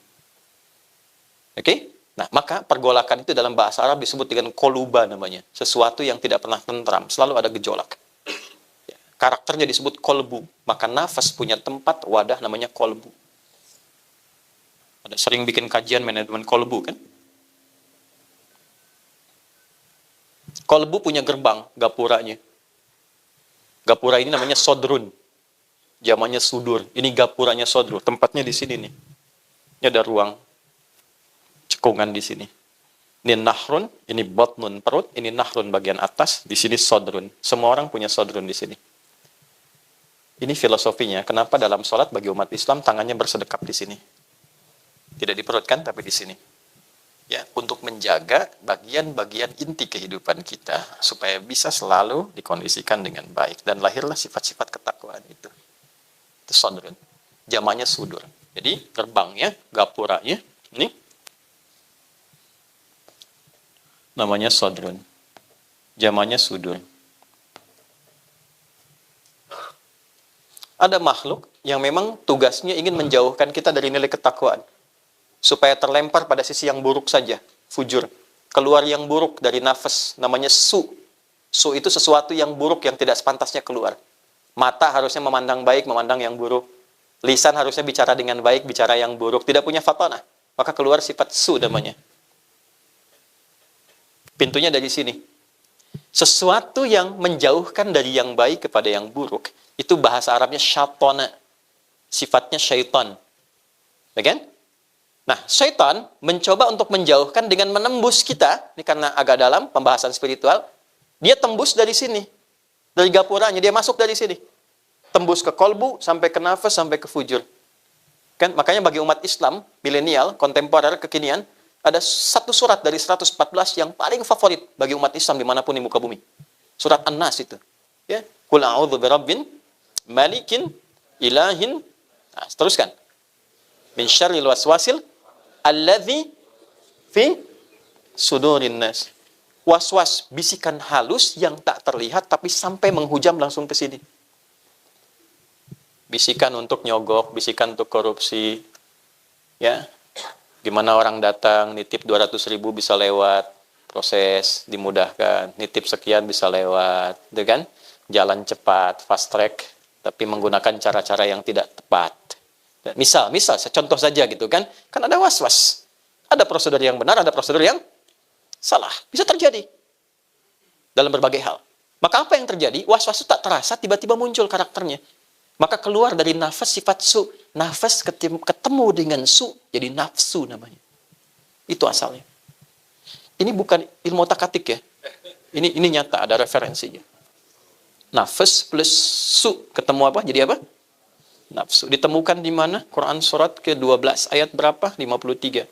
Oke? Nah, maka pergolakan itu dalam bahasa Arab disebut dengan koluba namanya. Sesuatu yang tidak pernah tentram, selalu ada gejolak. Ya, karakternya disebut kolbu. Maka nafas punya tempat, wadah namanya kolbu. Ada sering bikin kajian manajemen kolbu kan? Kolbu punya gerbang, gapuranya. Gapura ini namanya sodrun. Zamannya sudur. Ini gapuranya sodrun. Tempatnya di sini nih. Ini ada ruang cekungan di sini. Ini nahrun, ini batnun perut, ini nahrun bagian atas, di sini sodrun. Semua orang punya sodrun di sini. Ini filosofinya. Kenapa dalam sholat bagi umat Islam tangannya bersedekap di sini? Tidak di perut kan, tapi di sini. Ya, untuk menjaga bagian-bagian inti kehidupan kita supaya bisa selalu dikondisikan dengan baik dan lahirlah sifat-sifat ketakwaan itu. Itu sodrun. Jamannya sudur. Jadi gerbangnya, gapuranya ini namanya sodrun. Jamannya sudur. Ada makhluk yang memang tugasnya ingin menjauhkan kita dari nilai ketakwaan. Supaya terlempar pada sisi yang buruk saja, fujur. Keluar yang buruk dari nafas, namanya su. Su itu sesuatu yang buruk yang tidak sepantasnya keluar. Mata harusnya memandang baik, memandang yang buruk. Lisan harusnya bicara dengan baik, bicara yang buruk. Tidak punya fatonah. Maka keluar sifat su namanya. Pintunya dari sini. Sesuatu yang menjauhkan dari yang baik kepada yang buruk, itu bahasa Arabnya syaitana. Sifatnya syaitan. Ya kan? Nah, syaitan mencoba untuk menjauhkan dengan menembus kita, ini karena agak dalam pembahasan spiritual, dia tembus dari sini, dari gapuranya, dia masuk dari sini. Tembus ke kolbu, sampai ke nafas, sampai ke fujur. Kan? Makanya bagi umat Islam, milenial, kontemporer, kekinian, ada satu surat dari 114 yang paling favorit bagi umat Islam dimanapun di muka bumi. Surat An-Nas itu. Ya. Qul a'udzu birabbin, malikin, ilahin. Nah, teruskan. Min syarril waswasil alladzi fi sudurin nas. Was-was, bisikan halus yang tak terlihat tapi sampai menghujam langsung ke sini. Bisikan untuk nyogok, bisikan untuk korupsi. Ya. Gimana orang datang nitip 200.000 bisa lewat, proses dimudahkan, nitip sekian bisa lewat, gitu kan? Jalan cepat, fast track, tapi menggunakan cara-cara yang tidak tepat. Misal, contoh saja gitu kan. Kan ada was-was. Ada prosedur yang benar, ada prosedur yang salah. Bisa terjadi. Dalam berbagai hal. Maka apa yang terjadi? Was-was itu tak terasa, tiba-tiba muncul karakternya. Maka keluar dari nafas sifat su. Nafas ketemu dengan su, jadi nafsu namanya. Itu asalnya. Ini bukan ilmu otak-atik ya. Ini nyata, ada referensinya. Nafas plus su. Ketemu apa? Jadi apa? Nafsu. Ditemukan di mana? Quran surat ke-12 ayat berapa? 53.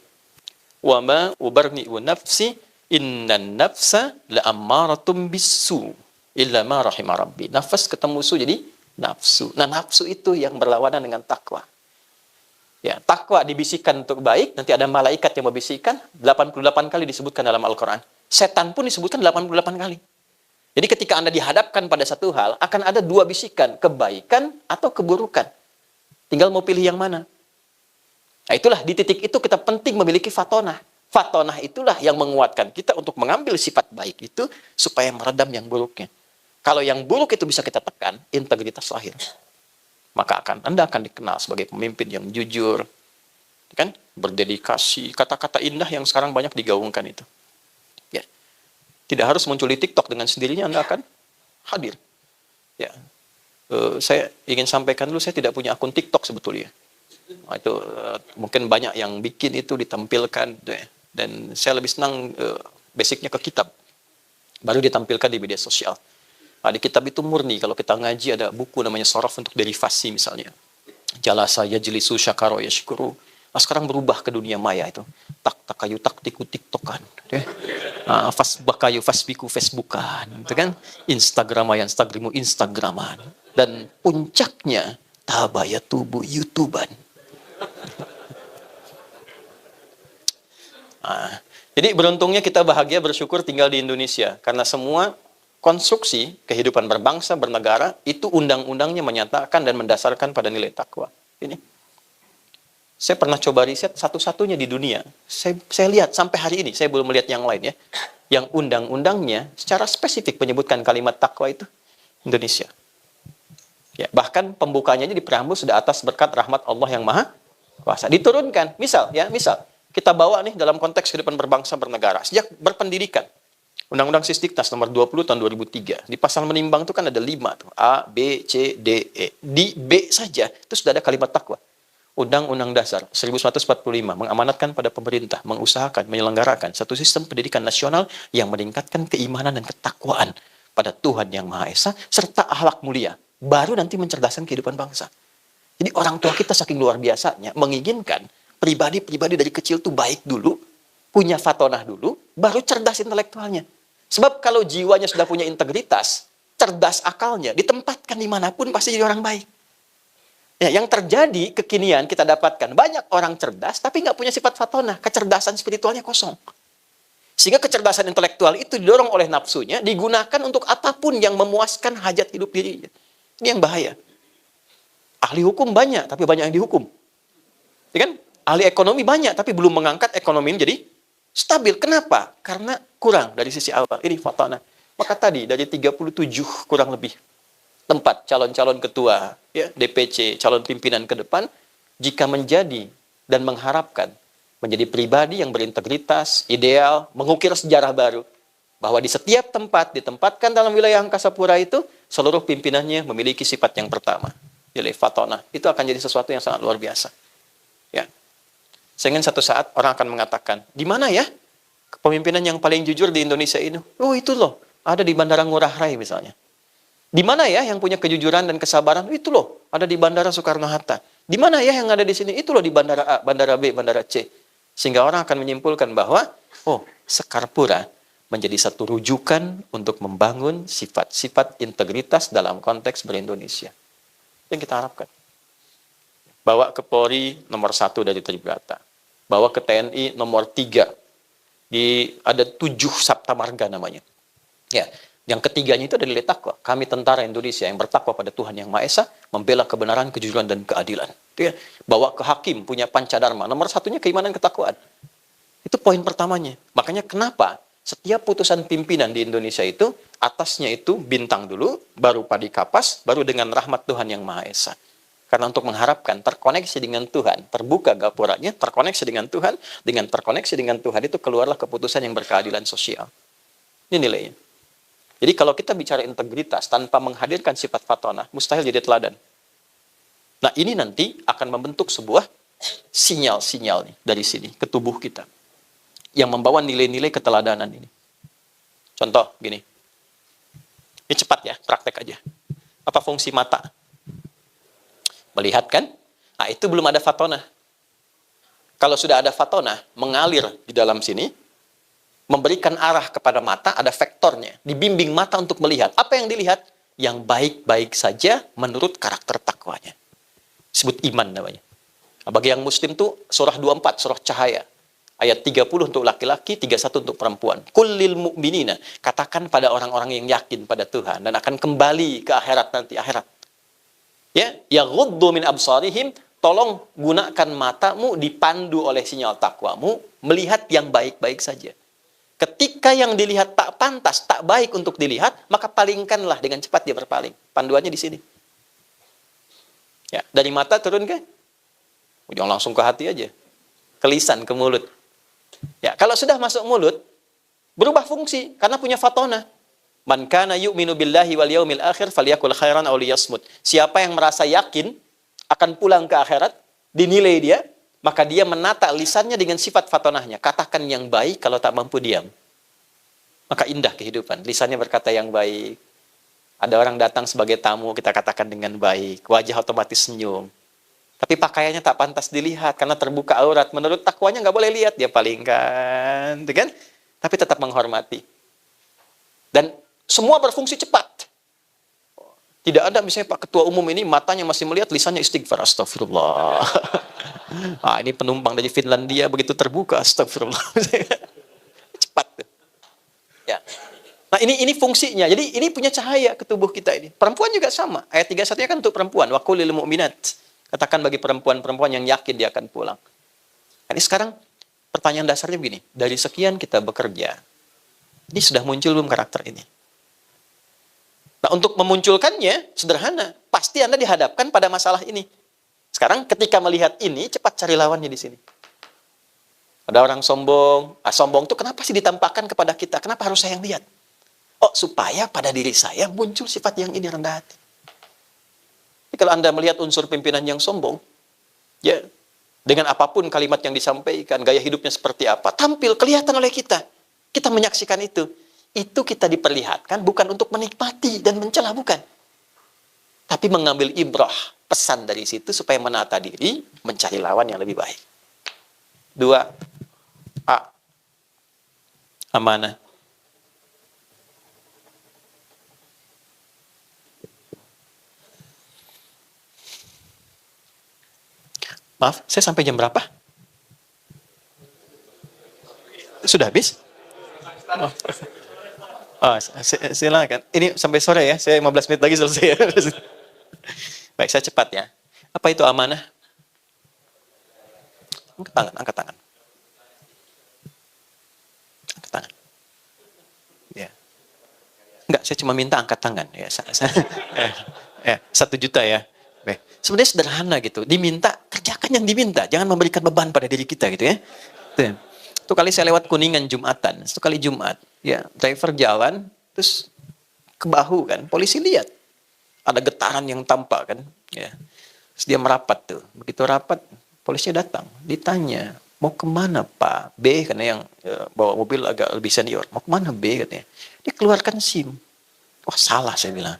Wa ma ubarni'u nafsi innan nafsa la'ammaratum bisu illa ma rahima rabbi. Nafas ketemu su jadi nafsu. Nah, nafsu itu yang berlawanan dengan takwa. Ya, takwa dibisikkan untuk baik, nanti ada malaikat yang membisikkan, 88 kali disebutkan dalam Al-Qur'an. Setan pun disebutkan 88 kali. Jadi ketika Anda dihadapkan pada satu hal, akan ada dua bisikan, kebaikan atau keburukan. Tinggal mau pilih yang mana. Nah itulah, di titik itu kita penting memiliki fatonah. Fatonah itulah yang menguatkan kita untuk mengambil sifat baik itu supaya meredam yang buruknya. Kalau yang buruk itu bisa kita tekan, integritas lahir. Maka Anda akan dikenal sebagai pemimpin yang jujur, kan? Berdedikasi, kata-kata indah yang sekarang banyak digaungkan itu. Ya. Tidak harus muncul di TikTok, dengan sendirinya Anda akan hadir. Ya. Saya ingin sampaikan dulu, saya tidak punya akun TikTok sebetulnya. Nah, itu mungkin banyak yang bikin itu ditampilkan, dan saya lebih senang basicnya ke kitab, baru ditampilkan di media sosial. Nah, di kitab itu murni, kalau kita ngaji ada buku namanya Shorof untuk derivasi misalnya. Jalasa yajlisu syakaro yashkuru. Nah, sekarang berubah ke dunia maya itu. Tak takayu tak tiku tiktokan. Fasbakayu fasbiku facebookan. Itu kan. Instagramayan instagrimu instagraman. Dan puncaknya tabaya tubuh youtuban. Nah, jadi beruntungnya kita bahagia bersyukur tinggal di Indonesia. Karena semua konstruksi kehidupan berbangsa, bernegara, itu undang-undangnya menyatakan dan mendasarkan pada nilai takwa. Ini. Saya pernah coba riset satu-satunya di dunia. Saya lihat sampai hari ini, saya belum melihat yang lain ya. Yang undang-undangnya secara spesifik menyebutkan kalimat takwa itu Indonesia. Ya, bahkan pembukanya di preambul sudah atas berkat rahmat Allah yang Maha Kuasa. Diturunkan, misal kita bawa nih dalam konteks kehidupan berbangsa bernegara. Sejak berpendidikan, Undang-Undang Sisdiknas nomor 20 tahun 2003. Di pasal menimbang itu kan ada 5 tuh. A, B, C, D, E. Di B saja itu sudah ada kalimat takwa. Undang-Undang Dasar 1945 mengamanatkan pada pemerintah mengusahakan menyelenggarakan satu sistem pendidikan nasional yang meningkatkan keimanan dan ketakwaan pada Tuhan Yang Maha Esa serta akhlak mulia. Baru nanti mencerdaskan kehidupan bangsa. Jadi orang tua kita saking luar biasanya menginginkan pribadi-pribadi dari kecil tuh baik dulu, punya fatonah dulu, baru cerdas intelektualnya. Sebab kalau jiwanya sudah punya integritas, cerdas akalnya, ditempatkan dimanapun pasti jadi orang baik. Ya, yang terjadi kekinian kita dapatkan, banyak orang cerdas tapi nggak punya sifat fatonah, kecerdasan spiritualnya kosong. Sehingga kecerdasan intelektual itu didorong oleh nafsunya, digunakan untuk apapun yang memuaskan hajat hidup dirinya. Ini yang bahaya. Ahli hukum banyak, tapi banyak yang dihukum. Ya kan? Ahli ekonomi banyak, tapi belum mengangkat ekonomi ini jadi stabil. Kenapa? Karena kurang dari sisi awal. Ini fatonah. Maka tadi dari 37 kurang lebih tempat calon-calon ketua, ya, DPC, calon pimpinan ke depan, jika menjadi dan mengharapkan menjadi pribadi yang berintegritas, ideal, mengukir sejarah baru, bahwa di setiap tempat ditempatkan dalam wilayah Angkasa Pura itu, seluruh pimpinannya memiliki sifat yang pertama, yaitu fatonah. Itu akan jadi sesuatu yang sangat luar biasa. Ya. Sehingga satu saat orang akan mengatakan, di mana ya kepemimpinan yang paling jujur di Indonesia ini? Oh itu loh, ada di Bandara Ngurah Rai misalnya. Di mana ya yang punya kejujuran dan kesabaran? Itu loh, ada di Bandara Soekarno-Hatta. Di mana ya yang ada di sini? Itu loh di Bandara A, Bandara B, Bandara C. Sehingga orang akan menyimpulkan bahwa, oh, Sekarpura menjadi satu rujukan untuk membangun sifat-sifat integritas dalam konteks ber-Indonesia. Yang kita harapkan. Bawa ke Polri nomor 1 dari Tribrata. Bawa ke TNI nomor 3. Ada 7 Sabta Marga namanya. Ya. Yang ketiganya itu adalah takwa. Kami tentara Indonesia yang bertakwa pada Tuhan Yang Maha Esa, membela kebenaran, kejujuran, dan keadilan. Itu ya. Bawa ke hakim, punya pancadharma. Nomor 1-nya keimanan, ketakwaan. Itu poin pertamanya. Makanya kenapa setiap putusan pimpinan di Indonesia itu, atasnya itu bintang dulu, baru padi kapas, baru dengan rahmat Tuhan Yang Maha Esa. Karena untuk mengharapkan terkoneksi dengan Tuhan, terbuka gapuranya, terkoneksi dengan Tuhan, dengan terkoneksi dengan Tuhan itu keluarlah keputusan yang berkeadilan sosial. Ini nilainya. Jadi kalau kita bicara integritas tanpa menghadirkan sifat fatonah, mustahil jadi teladan. Nah ini nanti akan membentuk sebuah sinyal-sinyal nih dari sini ke tubuh kita. Yang membawa nilai-nilai keteladanan ini. Contoh gini. Ini cepat ya, praktek aja. Apa fungsi mata? Melihat kan? Nah itu belum ada fatonah. Kalau sudah ada fatonah, mengalir di dalam sini, memberikan arah kepada mata, ada vektornya. Dibimbing mata untuk melihat. Apa yang dilihat? Yang baik-baik saja menurut karakter takwanya. Disebut iman namanya. Nah, bagi yang muslim tuh surah 24, surah cahaya. Ayat 30 untuk laki-laki, 31 untuk perempuan. Kullil mu'minina. Katakan pada orang-orang yang yakin pada Tuhan. Dan akan kembali ke akhirat nanti. Akhirat. Ya, yaghuddu min absarihim. Tolong gunakan matamu dipandu oleh sinyal takwamu. Melihat yang baik-baik saja. Ketika yang dilihat tak pantas, tak baik untuk dilihat, maka palingkanlah dengan cepat dia berpaling. Panduannya di sini. Ya, dari mata turun ke? Jangan langsung ke hati aja. Ke lisan, ke mulut. Ya, kalau sudah masuk mulut, berubah fungsi karena punya fatonah. Man kana yu'minu billahi wal yaumil akhir falyakul khairan aw liyasmut. Siapa yang merasa yakin akan pulang ke akhirat, dinilai dia, maka dia menata lisannya dengan sifat fatonahnya. Katakan yang baik kalau tak mampu diam. Maka indah kehidupan. Lisannya berkata yang baik. Ada orang datang sebagai tamu, kita katakan dengan baik, wajah otomatis senyum. Tapi pakaiannya tak pantas dilihat karena terbuka aurat. Menurut takwanya nggak boleh lihat, dia palingkan, gitu kan? Tapi tetap menghormati. Dan semua berfungsi cepat. Tidak ada misalnya Pak Ketua Umum ini matanya masih melihat, lisannya istighfar, astagfirullah. Ah, ini penumpang dari Finlandia begitu terbuka, astagfirullah. Cepat. Ya. Nah, ini fungsinya. Jadi ini punya cahaya ke tubuh kita ini. Perempuan juga sama. Ayat 31-nya kan untuk perempuan. Wa qul lil mu'minat. Katakan bagi perempuan-perempuan yang yakin dia akan pulang. Ini sekarang pertanyaan dasarnya begini. Dari sekian kita bekerja, ini sudah muncul belum karakter ini? Nah, untuk memunculkannya sederhana. Pasti Anda dihadapkan pada masalah ini. Sekarang ketika melihat ini, cepat cari lawannya di sini. Ada orang sombong. Sombong itu kenapa sih ditampakkan kepada kita? Kenapa harus saya yang lihat? Oh, supaya pada diri saya muncul sifat yang ini, rendah hati. Jadi kalau Anda melihat unsur pimpinan yang sombong, ya, dengan apapun kalimat yang disampaikan, gaya hidupnya seperti apa, tampil, kelihatan oleh kita. Kita menyaksikan itu. Itu kita diperlihatkan bukan untuk menikmati dan mencela, bukan. Tapi mengambil ibrah, pesan dari situ supaya menata diri, mencari lawan yang lebih baik. 2. A. Amanah. Maaf, saya sampai jam berapa? Sudah habis? Oh, silakan. Ini sampai sore ya, saya 15 menit lagi selesai. Baik, saya cepat ya. Apa itu amanah? Angkat tangan, angkat tangan. Angkat tangan. Ya. Enggak, saya cuma minta angkat tangan. Ya, 1 juta ya. Baik. Sebenarnya sederhana gitu. Diminta, kerjakan yang diminta. Jangan memberikan beban pada diri kita gitu ya. Itu kali saya lewat Kuningan Jumatan. Itu kali Jumat. Ya, driver jalan, terus ke bahu kan. Polisi lihat. Ada getaran yang tampak kan. Ya. Terus dia merapat tuh. Begitu rapat, polisinya datang. Ditanya, mau kemana Pak? B, karena yang bawa mobil agak lebih senior. Mau kemana B katanya. Dia keluarkan SIM. Wah, salah saya bilang.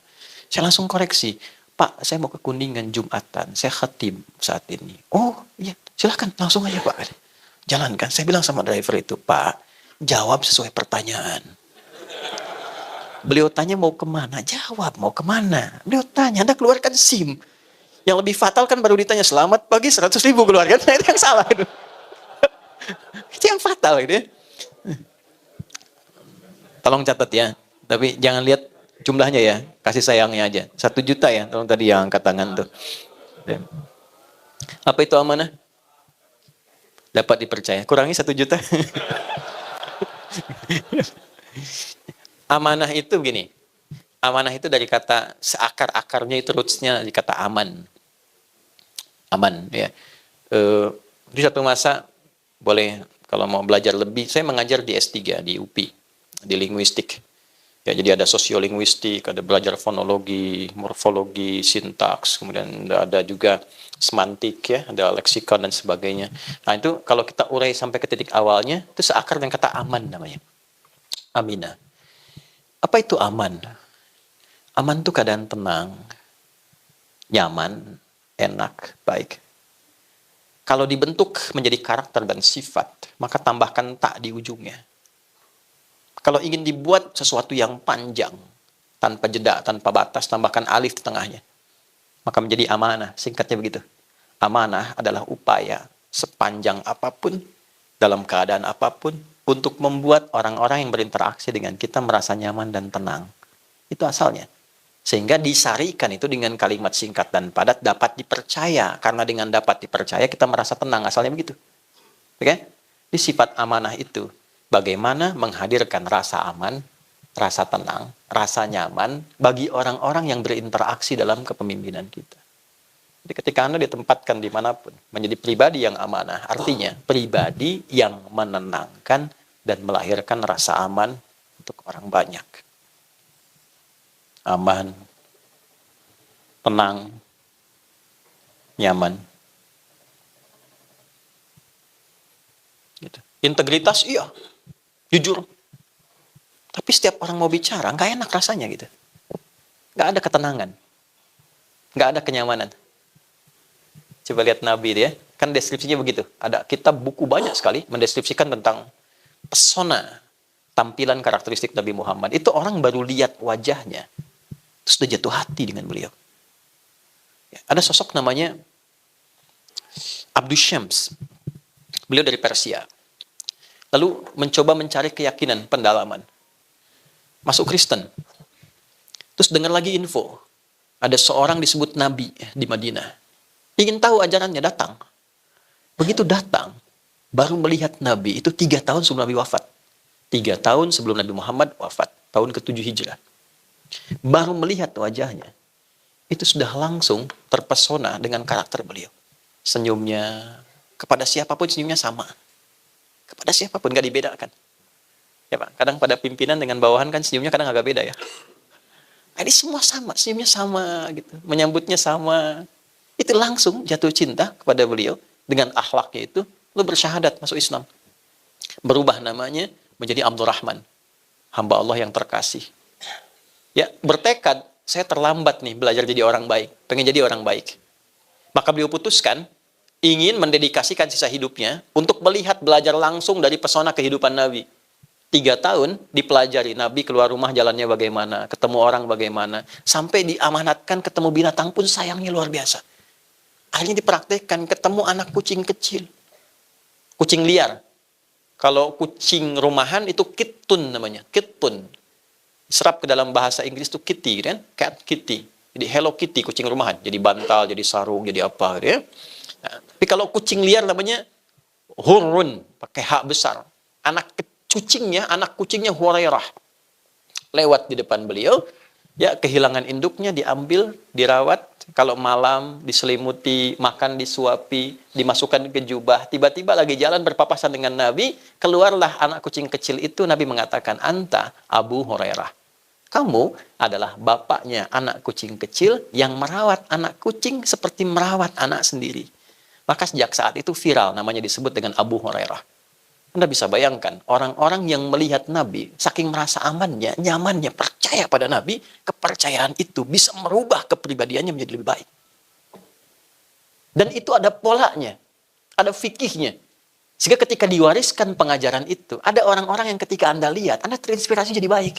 Saya langsung koreksi. Pak, saya mau ke Kuningan Jumatan. Saya khatib saat ini. Oh, iya. Silahkan, langsung aja Pak. Jalankan. Saya bilang sama driver itu, Pak, jawab sesuai pertanyaan. Beliau tanya mau kemana? Jawab, mau kemana? Beliau tanya, Anda keluarkan SIM. Yang lebih fatal kan baru ditanya, selamat pagi 100.000 keluarkan. Nah, itu yang salah. Itu, itu yang fatal. Gitu ya. Tolong catat ya. Tapi jangan lihat jumlahnya ya. Kasih sayangnya aja. 1 juta ya. Tolong tadi yang angkat tangan tuh. Apa itu amanah? Dapat dipercaya. Kurangi 1 juta. Amanah itu gini. Amanah itu dari kata seakar-akarnya itu rootsnya dari kata aman. Aman ya. Di satu masa boleh kalau mau belajar lebih, saya mengajar di S3 di UPI di linguistik. Ya, jadi ada sosiolinguistik, ada belajar fonologi, morfologi, sintaks, kemudian ada juga semantik ya, ada leksikon dan sebagainya. Nah, itu kalau kita urai sampai ke titik awalnya, itu seakar dengan kata aman namanya. Aminah. Apa itu aman? Aman itu keadaan tenang, nyaman, enak, baik. Kalau dibentuk menjadi karakter dan sifat, maka tambahkan tak di ujungnya. Kalau ingin dibuat sesuatu yang panjang, tanpa jeda, tanpa batas, tambahkan alif di tengahnya. Maka menjadi amanah, singkatnya begitu. Amanah adalah upaya sepanjang apapun, dalam keadaan apapun, untuk membuat orang-orang yang berinteraksi dengan kita merasa nyaman dan tenang. Itu asalnya. Sehingga disarikan itu dengan kalimat singkat dan padat, dapat dipercaya. Karena dengan dapat dipercaya, kita merasa tenang. Asalnya begitu. Oke? Di sifat amanah itu. Bagaimana menghadirkan rasa aman, rasa tenang, rasa nyaman bagi orang-orang yang berinteraksi dalam kepemimpinan kita. Jadi ketika Anda ditempatkan dimanapun, menjadi pribadi yang amanah, artinya pribadi yang menenangkan dan melahirkan rasa aman untuk orang banyak. Aman, tenang, nyaman. Gitu. Integritas, iya. Jujur. Tapi setiap orang mau bicara, nggak enak rasanya gitu. Nggak ada ketenangan. Nggak ada kenyamanan. Coba lihat Nabi dia, kan deskripsinya begitu. Ada kitab buku banyak sekali mendeskripsikan tentang pesona tampilan karakteristik Nabi Muhammad. Itu orang baru lihat wajahnya, terus sudah jatuh hati dengan beliau. Ya, ada sosok namanya Abdus Syams. Beliau dari Persia. Lalu mencoba mencari keyakinan, pendalaman. Masuk Kristen. Terus dengar lagi info. Ada seorang disebut Nabi di Madinah. Ingin tahu ajarannya, datang. Begitu datang, baru melihat Nabi. Itu 3 tahun sebelum Nabi wafat. 3 tahun sebelum Nabi Muhammad wafat. Tahun ke-7 Hijrah. Baru melihat wajahnya. Itu sudah langsung terpesona dengan karakter beliau. Senyumnya, kepada siapapun senyumnya sama. Kepada siapapun, nggak dibedakan. Ya Pak, kadang pada pimpinan dengan bawahan kan senyumnya kadang agak beda ya. Nah, ini semua sama, senyumnya sama gitu, menyambutnya sama. Itu langsung jatuh cinta kepada beliau dengan akhlaknya itu, lalu bersyahadat masuk Islam. Berubah namanya menjadi Abdurrahman, hamba Allah yang terkasih. Ya, bertekad, saya terlambat nih belajar jadi orang baik, pengen jadi orang baik. Maka beliau putuskan ingin mendedikasikan sisa hidupnya untuk melihat, belajar langsung dari pesona kehidupan Nabi. 3 tahun dipelajari Nabi keluar rumah jalannya bagaimana, ketemu orang bagaimana, sampai diamanatkan ketemu binatang pun sayangnya luar biasa. Akhirnya dipraktekkan, ketemu anak kucing kecil, kucing liar. Kalau kucing rumahan itu kittun namanya, kittun. Serap ke dalam bahasa Inggris itu kitty kan, cat kitty. Jadi Hello Kitty kucing rumahan, jadi bantal, jadi sarung, jadi apa gitu ya. Nah, tapi kalau kucing liar namanya hurun, pakai hak besar. Anak kucingnya Hurairah. Lewat di depan beliau, ya kehilangan induknya, diambil, dirawat. Kalau malam diselimuti, makan disuapi, dimasukkan ke jubah. Tiba-tiba lagi jalan berpapasan dengan Nabi, keluarlah anak kucing kecil itu. Nabi mengatakan, "Anta Abu Hurairah." Kamu adalah bapaknya anak kucing kecil yang merawat anak kucing seperti merawat anak sendiri. Maka sejak saat itu viral, namanya disebut dengan Abu Hurairah. Anda bisa bayangkan, orang-orang yang melihat Nabi, saking merasa amannya, nyamannya, percaya pada Nabi, kepercayaan itu bisa merubah kepribadiannya menjadi lebih baik. Dan itu ada polanya, ada fikihnya. Sehingga ketika diwariskan pengajaran itu, ada orang-orang yang ketika Anda lihat, Anda terinspirasi jadi baik.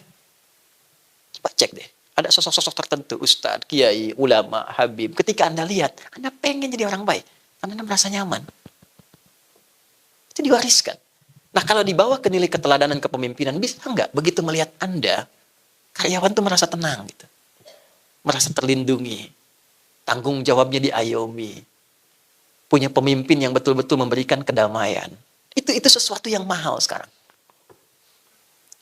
Coba cek deh, ada sosok-sosok tertentu, ustadz, kiai, ulama, habib. Ketika Anda lihat, Anda pengen jadi orang baik, karena Anda merasa nyaman. Itu diwariskan. Nah, kalau dibawa ke nilai keteladanan kepemimpinan, bisa nggak begitu melihat Anda, karyawan tuh merasa tenang, gitu, merasa terlindungi, tanggung jawabnya diayomi, punya pemimpin yang betul-betul memberikan kedamaian. Itu sesuatu yang mahal sekarang.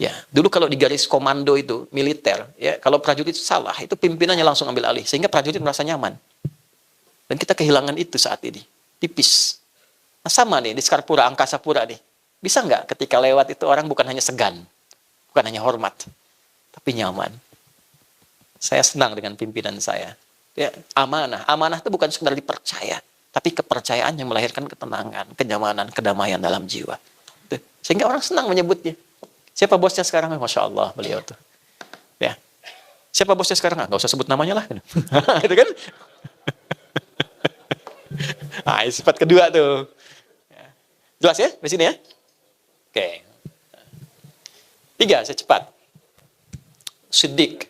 Ya, dulu kalau di garis komando itu militer, ya kalau prajurit salah, itu pimpinannya langsung ambil alih, sehingga prajurit merasa nyaman. Dan kita kehilangan itu saat ini, tipis. Nah, sama nih di Skarpura, Angkasa Pura nih. Bisa nggak ketika lewat itu orang bukan hanya segan, bukan hanya hormat, tapi nyaman. Saya senang dengan pimpinan saya. Ya, amanah. Amanah itu bukan sekedar dipercaya, tapi kepercayaan yang melahirkan ketenangan, kenyamanan, kedamaian dalam jiwa. Tuh. Sehingga orang senang menyebutnya. Siapa bosnya sekarang? Masya Allah, beliau tuh. Ya. Siapa bosnya sekarang? Nggak usah sebut namanya lah. Itu kan? Nah, sifat kedua tuh. Jelas ya? Di sini ya? Oke. 3, saya cepat. Siddiq.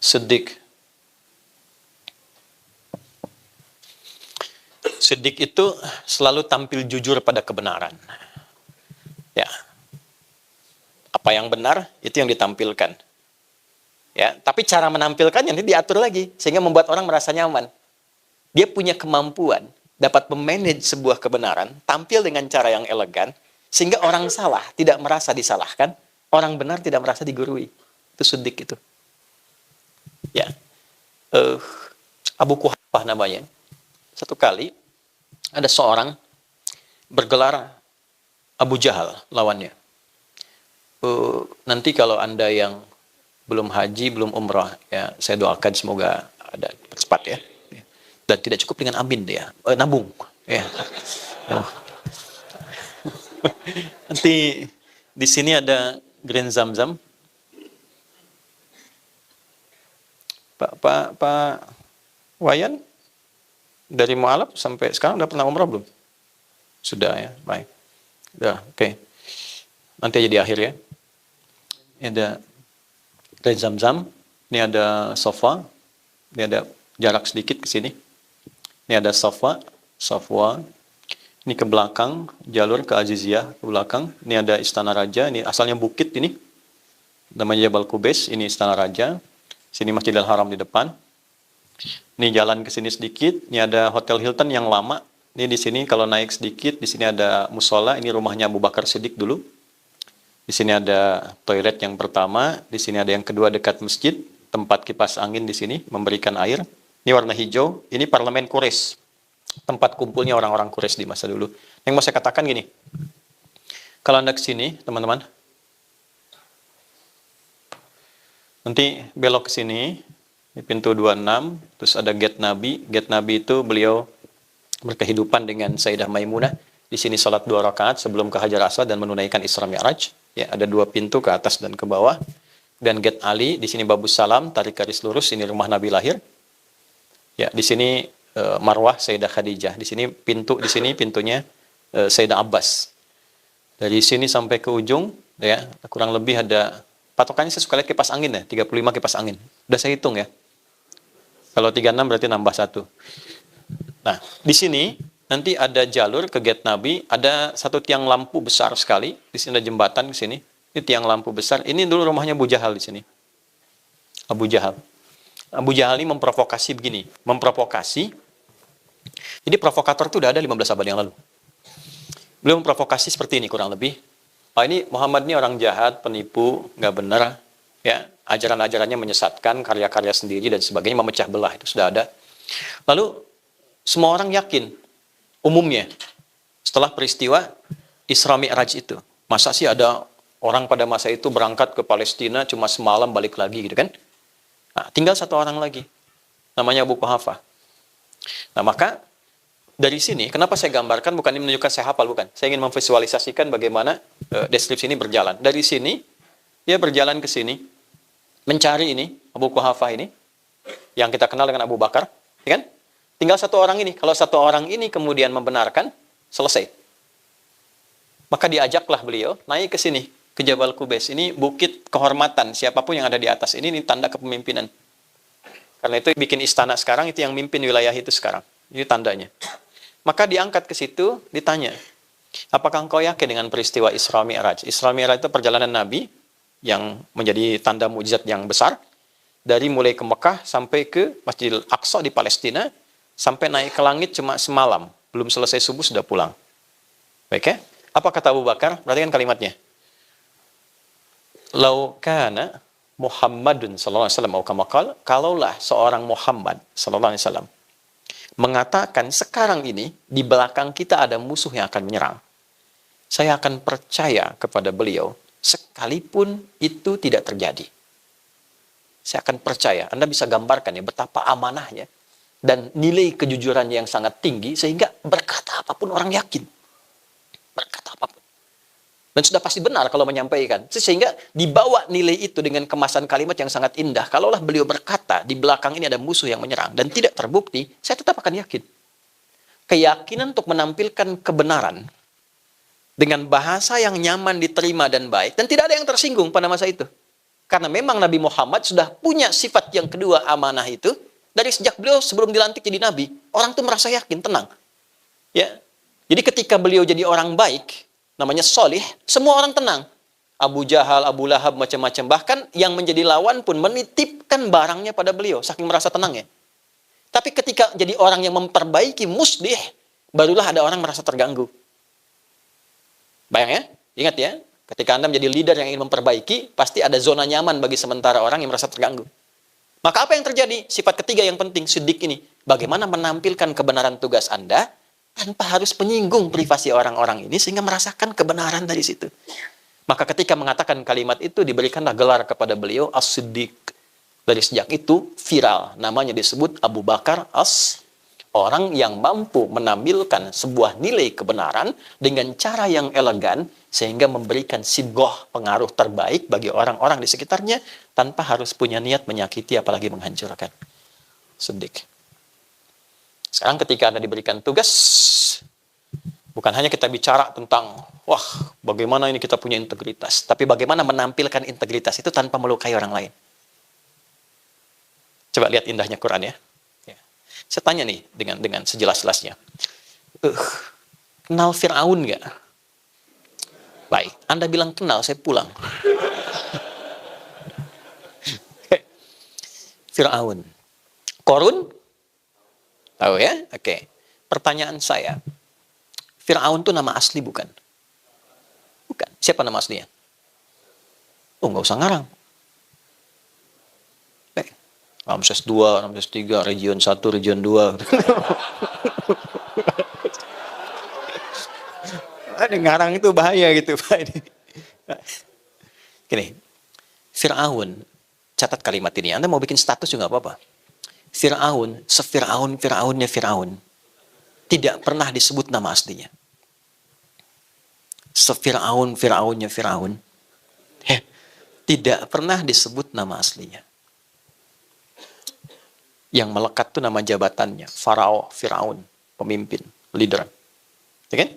Siddiq. Siddiq itu selalu tampil jujur pada kebenaran. Ya. Apa yang benar, itu yang ditampilkan. Ya, tapi cara menampilkannya nanti diatur lagi, sehingga membuat orang merasa nyaman. Dia punya kemampuan dapat memanage sebuah kebenaran, tampil dengan cara yang elegan, sehingga orang salah tidak merasa disalahkan, orang benar tidak merasa digurui. Itu Siddiq itu. Ya, Abu Quhafah namanya. Satu kali ada seorang bergelar Abu Jahal lawannya. Nanti kalau Anda yang belum haji, belum umrah, ya saya doakan semoga ada cepat ya. Dan tidak cukup dengan amin dia, nabung. Ya. Nanti di sini ada Grand Zamzam, Pak Wayan dari Mualaf sampai sekarang udah pernah umrah belum? Sudah ya, baik. Udah, oke. Nanti aja di akhir ya. Ini ada air Zam-Zam, ini ada sofa, ini ada jarak sedikit ke sini. Ini ada sofa, ini ke belakang, jalur ke Aziziyah ke belakang. Ini ada Istana Raja, ini asalnya bukit ini. Namanya Jabal Qubais, ini Istana Raja. Sini Masjidil Haram di depan. Ini jalan ke sini sedikit, ini ada Hotel Hilton yang lama. Ini di sini kalau naik sedikit, di sini ada musola, ini rumahnya Abu Bakar Siddiq dulu. Di sini ada toilet yang pertama, di sini ada yang kedua dekat masjid, tempat kipas angin di sini memberikan air. Ini warna hijau, ini parlemen Quraisy. Tempat kumpulnya orang-orang Quraisy di masa dulu. Yang mau saya katakan gini. Kalau Anda ke sini, teman-teman, nanti belok ke sini, di pintu 26, terus ada gate Nabi. Gate Nabi itu beliau berkehidupan dengan Sayyidah Maimunah. Di sini sholat 2 rakaat sebelum ke Hajar Aswad dan menunaikan Isra Mi'raj. Ya, ada 2 pintu ke atas dan ke bawah. Dan gate Ali, di sini Babus Salam, tarik garis lurus, ini rumah Nabi lahir. Ya, di sini marwah Sayyidah Khadijah. Di sini pintunya Sayyidah Abbas. Dari sini sampai ke ujung, ya, kurang lebih ada patokannya saya suka lihat kipas angin ya, 35 kipas angin. Udah saya hitung ya. Kalau 36 berarti nambah 1. Nah, di sini nanti ada jalur ke gate Nabi, ada satu tiang lampu besar sekali. Di sini ada jembatan ke sini. Ini tiang lampu besar. Ini dulu rumahnya Abu Jahal di sini. Abu Jahal. Abu Jahal ini memprovokasi begini, Jadi provokator itu udah ada 15 abad yang lalu. Beliau memprovokasi seperti ini kurang lebih. Ini Muhammad ini orang jahat, penipu, nggak benar, ya. Ajaran-ajarannya menyesatkan, karya-karya sendiri dan sebagainya, memecah belah, itu sudah ada. Lalu semua orang yakin, umumnya, setelah peristiwa Isra Mi'raj itu. Masa sih ada orang pada masa itu berangkat ke Palestina cuma semalam balik lagi gitu kan? Nah, tinggal satu orang lagi, namanya Abu Quhafah. Nah, maka dari sini, kenapa saya gambarkan, bukan ini menunjukkan saya hafal, bukan. Saya ingin memvisualisasikan bagaimana deskripsi ini berjalan. Dari sini, dia berjalan ke sini, mencari ini, Abu Quhafah ini, yang kita kenal dengan Abu Bakar, ya kan? Tinggal satu orang ini. Kalau satu orang ini kemudian membenarkan, selesai. Maka diajaklah beliau naik ke sini, ke Jabal Qubais. Ini bukit kehormatan. Siapapun yang ada di atas ini tanda kepemimpinan. Karena itu bikin istana sekarang, itu yang mimpin wilayah itu sekarang. Ini tandanya. Maka diangkat ke situ, ditanya, apakah engkau yakin dengan peristiwa Isra Mi'raj? Isra Mi'raj itu perjalanan Nabi yang menjadi tanda mukjizat yang besar. Dari mulai ke Mekah sampai ke Masjidil Aqsa di Palestina, sampai naik ke langit cuma semalam. Belum selesai subuh sudah pulang. Baik ya? Apa kata Abu Bakar? Perhatikan kalimatnya. Lau kana Muhammadun sallallahu alaihi wasallam, kalaulah seorang Muhammad sallallahu alaihi wasallam mengatakan sekarang ini di belakang kita ada musuh yang akan menyerang, saya akan percaya kepada beliau sekalipun itu tidak terjadi. Saya akan percaya. Anda bisa gambarkan ya betapa amanahnya dan nilai kejujuran yang sangat tinggi sehingga berkata apapun orang yakin. Berkata apapun. Dan sudah pasti benar kalau menyampaikan. Sehingga dibawa nilai itu dengan kemasan kalimat yang sangat indah. Kalaulah beliau berkata, di belakang ini ada musuh yang menyerang dan tidak terbukti, saya tetap akan yakin. Keyakinan untuk menampilkan kebenaran dengan bahasa yang nyaman diterima dan baik. Dan tidak ada yang tersinggung pada masa itu. Karena memang Nabi Muhammad sudah punya sifat yang kedua, amanah itu. Dari sejak beliau sebelum dilantik jadi Nabi, orang itu merasa yakin, tenang. Ya. Jadi ketika beliau jadi orang baik, namanya solih, semua orang tenang. Abu Jahal, Abu Lahab, macam-macam. Bahkan yang menjadi lawan pun menitipkan barangnya pada beliau, saking merasa tenangnya. Tapi ketika jadi orang yang memperbaiki muslih, barulah ada orang merasa terganggu. Bayang ya? Ingat ya? Ketika Anda menjadi leader yang ingin memperbaiki, pasti ada zona nyaman bagi sementara orang yang merasa terganggu. Maka apa yang terjadi? Sifat ketiga yang penting, siddiq ini. Bagaimana menampilkan kebenaran tugas Anda, tanpa harus menyinggung privasi orang-orang ini sehingga merasakan kebenaran dari situ. Maka ketika mengatakan kalimat itu diberikanlah gelar kepada beliau As-Siddiq. Dari sejak itu viral, namanya disebut Abu Bakar Orang yang mampu menampilkan sebuah nilai kebenaran dengan cara yang elegan, sehingga memberikan sidgoh, pengaruh terbaik bagi orang-orang di sekitarnya, tanpa harus punya niat menyakiti, apalagi menghancurkan. Sedih. Sekarang ketika Anda diberikan tugas, bukan hanya kita bicara tentang, wah, bagaimana ini kita punya integritas, tapi bagaimana menampilkan integritas itu tanpa melukai orang lain. Coba lihat indahnya Quran ya. Saya tanya nih dengan sejelas-jelasnya. Kenal Fir'aun nggak? Baik, Anda bilang kenal, saya pulang. Fir'aun. Korun? Tahu ya? Oke. Pertanyaan saya. Fir'aun itu nama asli bukan? Bukan. Siapa nama aslinya? Oh, nggak usah ngarang. Ramses 2, Ramses 3, region 1, region 2. Ada ngarang itu bahaya gitu, Pak. Gini, Fir'aun, catat kalimat ini. Anda mau bikin status juga apa-apa. Fir'aun, Fir'aunnya Fir'aun. Tidak pernah disebut nama aslinya. Fir'aunnya Fir'aun. Tidak pernah disebut nama aslinya. Yang melekat itu nama jabatannya, Farao, Firaun, pemimpin, leader. Ya kan?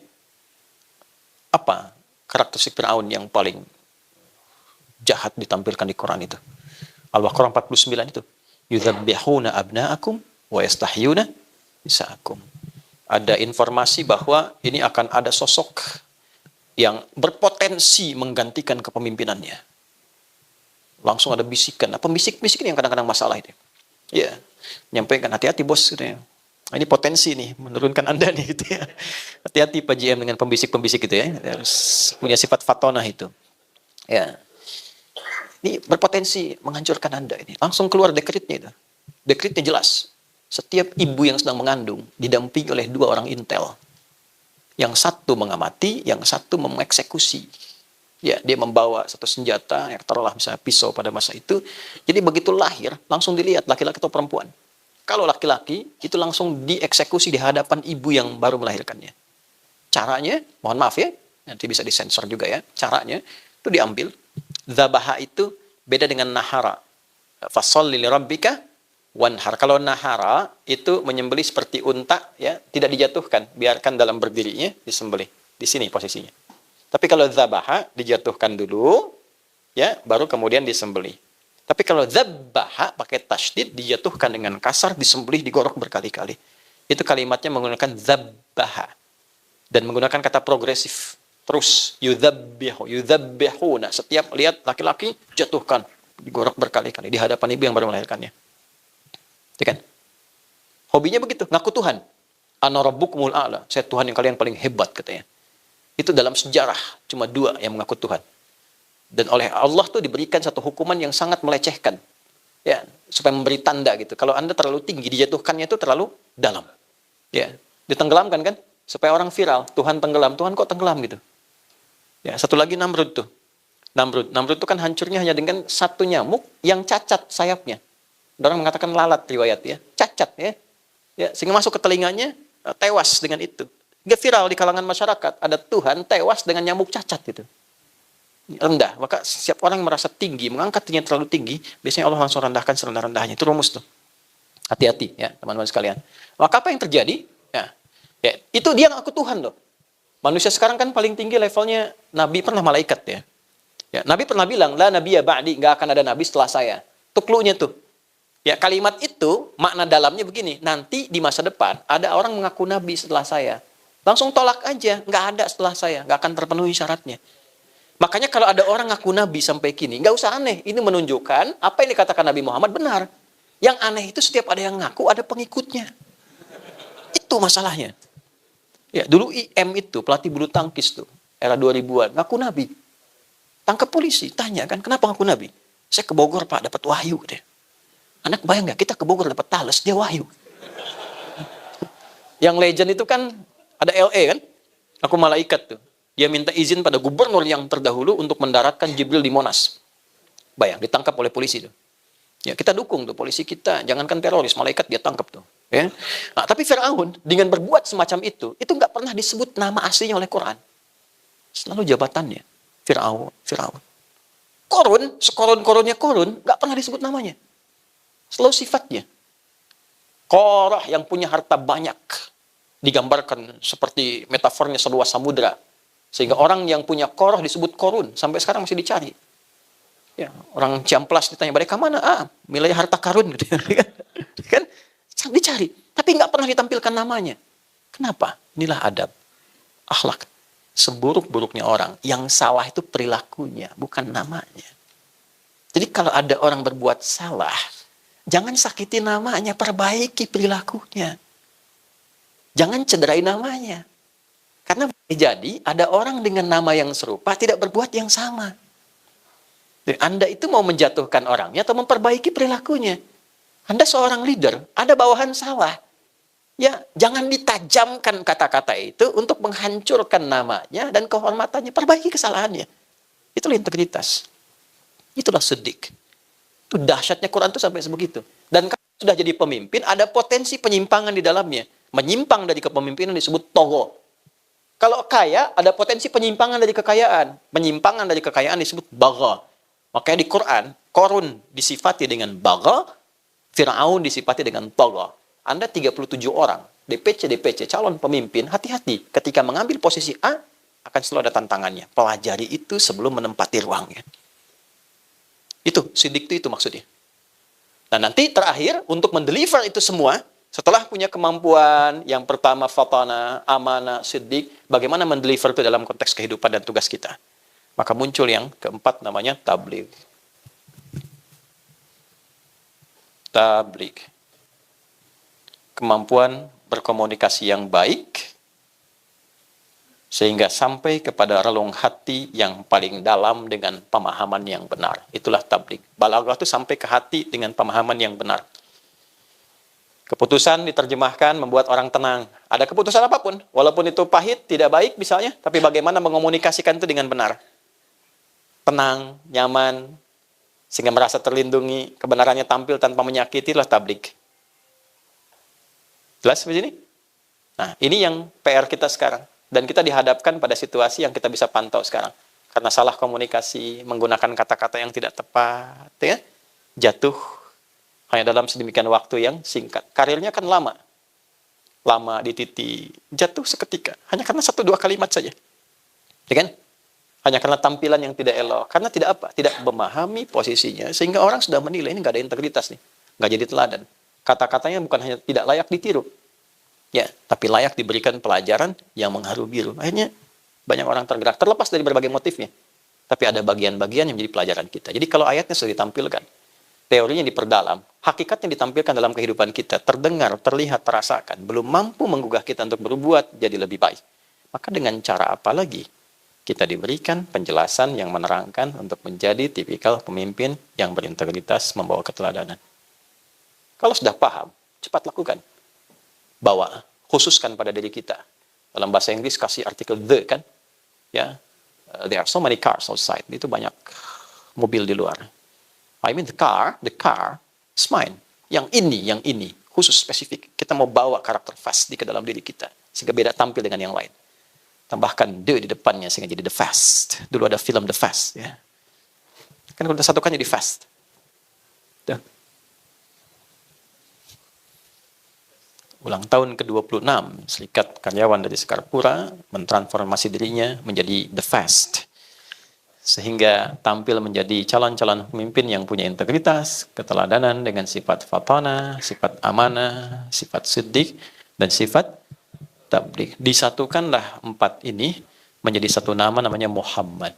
Apa karakteristik Firaun yang paling jahat ditampilkan di Quran itu? Al-Baqarah 49 itu. Yudzabbihuna abna'akum wa yastahyuna nisa'akum. Ada informasi bahwa ini akan ada sosok yang berpotensi menggantikan kepemimpinannya. Langsung ada bisikan. Apa bisik-bisik yang kadang-kadang masalah itu? Ya, nyampaikan hati-hati bos gitu ya. Ini potensi nih menurunkan Anda nih gitu ya. Hati-hati Pak GM dengan pembisik-pembisik gitu ya. Harus punya sifat fatonah itu. Ya. Ini berpotensi menghancurkan Anda ini. Langsung keluar dekretnya itu. Dekretnya jelas. Setiap ibu yang sedang mengandung didampingi oleh 2 orang intel. Yang satu mengamati, yang satu mengeksekusi. Ya, dia membawa satu senjata, yang taruhlah misalnya pisau pada masa itu. Jadi begitu lahir, langsung dilihat laki-laki atau perempuan. Kalau laki-laki, itu langsung dieksekusi di hadapan ibu yang baru melahirkannya. Caranya, mohon maaf ya, nanti bisa disensor juga ya. Caranya, itu diambil. Zabaha itu beda dengan nahara. Fasholli lirabbika wanhar. Kalau nahara, itu menyembelih seperti unta, ya, tidak dijatuhkan. Biarkan dalam berdirinya, disembelih. Di sini posisinya. Tapi kalau zabaha, dijatuhkan dulu, ya, baru kemudian disembelih. Tapi kalau zabbaha, pakai tasydid, dijatuhkan dengan kasar, disembelih, digorok berkali-kali. Itu kalimatnya menggunakan zabbaha. Dan menggunakan kata progresif. Terus, yudzabbihu. Nah, setiap lihat laki-laki, jatuhkan, digorok berkali-kali, di hadapan ibu yang baru melahirkannya. Ya kan? Hobinya begitu, ngaku Tuhan. Ana rabbukumul a'la. Saya Tuhan yang kalian paling hebat, katanya. Itu dalam sejarah cuma 2 yang mengaku Tuhan. Dan oleh Allah tuh diberikan satu hukuman yang sangat melecehkan. Ya, supaya memberi tanda gitu. Kalau Anda terlalu tinggi, dijatuhkannya itu terlalu dalam. Ya, ditenggelamkan kan? Supaya orang viral, Tuhan tenggelam. Tuhan kok tenggelam gitu? Ya, satu lagi Namrud tuh. Namrud itu kan hancurnya hanya dengan satu nyamuk yang cacat sayapnya. Orang mengatakan lalat riwayat ya. Cacat ya. Ya, sehingga masuk ke telinganya, tewas dengan itu. Gak viral di kalangan masyarakat. Ada Tuhan tewas dengan nyamuk cacat gitu. Rendah. Maka setiap orang yang merasa tinggi, mengangkat dirinya terlalu tinggi, biasanya Allah langsung rendahkan serendah-rendahnya. Itu rumus tuh. Hati-hati ya teman-teman sekalian. Maka apa yang terjadi? Ya, itu dia ngaku Tuhan loh. Manusia sekarang kan paling tinggi levelnya Nabi pernah malaikat ya. Ya, Nabi pernah bilang, la nabiyya ba'di, gak akan ada Nabi setelah saya. Itu clue-nya tuh. Ya, kalimat itu makna dalamnya begini, nanti di masa depan ada orang mengaku Nabi setelah saya. Langsung tolak aja, nggak ada setelah saya, nggak akan terpenuhi syaratnya. Makanya kalau ada orang ngaku Nabi sampai kini, nggak usah aneh. Ini menunjukkan apa yang dikatakan Nabi Muhammad benar. Yang aneh itu setiap ada yang ngaku, ada pengikutnya. Itu masalahnya. Ya, dulu IM itu, pelatih bulu tangkis tuh, era 2000-an, ngaku Nabi. Tangkap polisi, tanya kan, kenapa ngaku Nabi? Saya ke Bogor Pak, dapat wahyu deh. Anak bayang nggak, kita ke Bogor dapat tales, dia wahyu. Yang legend itu kan, ada LA kan? Aku malaikat tuh. Dia minta izin pada gubernur yang terdahulu untuk mendaratkan Jibril di Monas. Bayang, ditangkap oleh polisi tuh. Ya, kita dukung tuh polisi kita. Jangankan teroris, malaikat dia tangkap tuh. Ya. Nah, tapi Firaun dengan berbuat semacam itu nggak pernah disebut nama aslinya oleh Quran. Selalu jabatannya Firaun, Firaun. Korun, sekorun-korunnya korun, nggak pernah disebut namanya. Selalu sifatnya. Korah yang punya harta banyak digambarkan seperti metafornya seluas samudra. Sehingga orang yang punya Korah disebut korun. Sampai sekarang masih dicari. Ya, orang Ciamplas ditanya, mereka mana? Wilayah harta karun. Gitu. Kan? Dicari. Tapi nggak pernah ditampilkan namanya. Kenapa? Inilah adab. Akhlak. Seburuk-buruknya orang. Yang salah itu perilakunya, bukan namanya. Jadi kalau ada orang berbuat salah, jangan sakiti namanya, perbaiki perilakunya. Jangan cederai namanya. Karena boleh jadi ada orang dengan nama yang serupa tidak berbuat yang sama. Jadi Anda itu mau menjatuhkan orangnya atau memperbaiki perilakunya. Anda seorang leader, ada bawahan salah. Ya, jangan ditajamkan kata-kata itu untuk menghancurkan namanya dan kehormatannya. Perbaiki kesalahannya. Itulah integritas. Itulah sedik. Itu dahsyatnya Quran itu sampai sebegitu. Dan kalau sudah jadi pemimpin, ada potensi penyimpangan di dalamnya. Menyimpang dari kepemimpinan disebut togo. Kalau kaya, ada potensi penyimpangan dari kekayaan. Penyimpangan dari kekayaan disebut bagha. Makanya di Quran, Korun disifati dengan bagha, Fir'aun disifati dengan togo. Anda 37 orang, DPC, calon pemimpin, hati-hati. Ketika mengambil posisi A, akan selalu ada tantangannya. Pelajari itu sebelum menempati ruangnya. Itu, sidik itu maksudnya. Nah nanti terakhir, untuk mendeliver itu semua, setelah punya kemampuan, yang pertama fatana, amanah, sidik, bagaimana mendeliver itu dalam konteks kehidupan dan tugas kita. Maka muncul yang keempat namanya tabligh. Tabligh. Kemampuan berkomunikasi yang baik, sehingga sampai kepada relung hati yang paling dalam dengan pemahaman yang benar. Itulah tabligh. Balaghah itu sampai ke hati dengan pemahaman yang benar. Keputusan diterjemahkan membuat orang tenang. Ada keputusan apapun, walaupun itu pahit, tidak baik misalnya, tapi bagaimana mengomunikasikan itu dengan benar. Tenang, nyaman, sehingga merasa terlindungi, kebenarannya tampil tanpa menyakiti, itulah tabligh. Jelas begini? Nah, ini yang PR kita sekarang. Dan kita dihadapkan pada situasi yang kita bisa pantau sekarang. Karena salah komunikasi, menggunakan kata-kata yang tidak tepat, ya? Jatuh hanya dalam sedemikian waktu yang singkat. Karirnya kan lama. Lama di titik, jatuh seketika. Hanya karena 1-2 kalimat saja. Ya kan? Hanya karena tampilan yang tidak elok. Karena tidak apa? Tidak memahami posisinya. Sehingga orang sudah menilai, ini nggak ada integritas nih. Nggak jadi teladan. Kata-katanya bukan hanya tidak layak ditiru. Ya, tapi layak diberikan pelajaran yang mengharu biru. Akhirnya banyak orang tergerak. Terlepas dari berbagai motifnya. Tapi ada bagian-bagian yang menjadi pelajaran kita. Jadi kalau ayatnya sudah ditampilkan, teorinya diperdalam, hakikatnya ditampilkan dalam kehidupan kita, terdengar, terlihat, terasakan, belum mampu menggugah kita untuk berbuat jadi lebih baik. Maka dengan cara apa lagi? Kita diberikan penjelasan yang menerangkan untuk menjadi tipikal pemimpin yang berintegritas, membawa keteladanan. Kalau sudah paham, cepat lakukan. Bawa, khususkan pada diri kita. Dalam bahasa Inggris kasih artikel the kan? Ya, there are so many cars outside. Itu banyak mobil di luar. I mean the car is mine. Yang ini, khusus spesifik. Kita mau bawa karakter fast di ke dalam diri kita. Sehingga beda tampil dengan yang lain. Tambahkan the di depannya sehingga jadi the fast. Dulu ada film The Fast. Ya. Kan kalau disatukan jadi fast. Tuh. Ulang tahun ke-26, serikat karyawan dari Sekarpura mentransformasi dirinya menjadi The Fast. Sehingga tampil menjadi calon-calon pemimpin yang punya integritas, keteladanan dengan sifat fatana, sifat amanah, sifat siddiq, dan sifat tabligh. Disatukanlah 4 ini menjadi satu nama namanya Muhammad.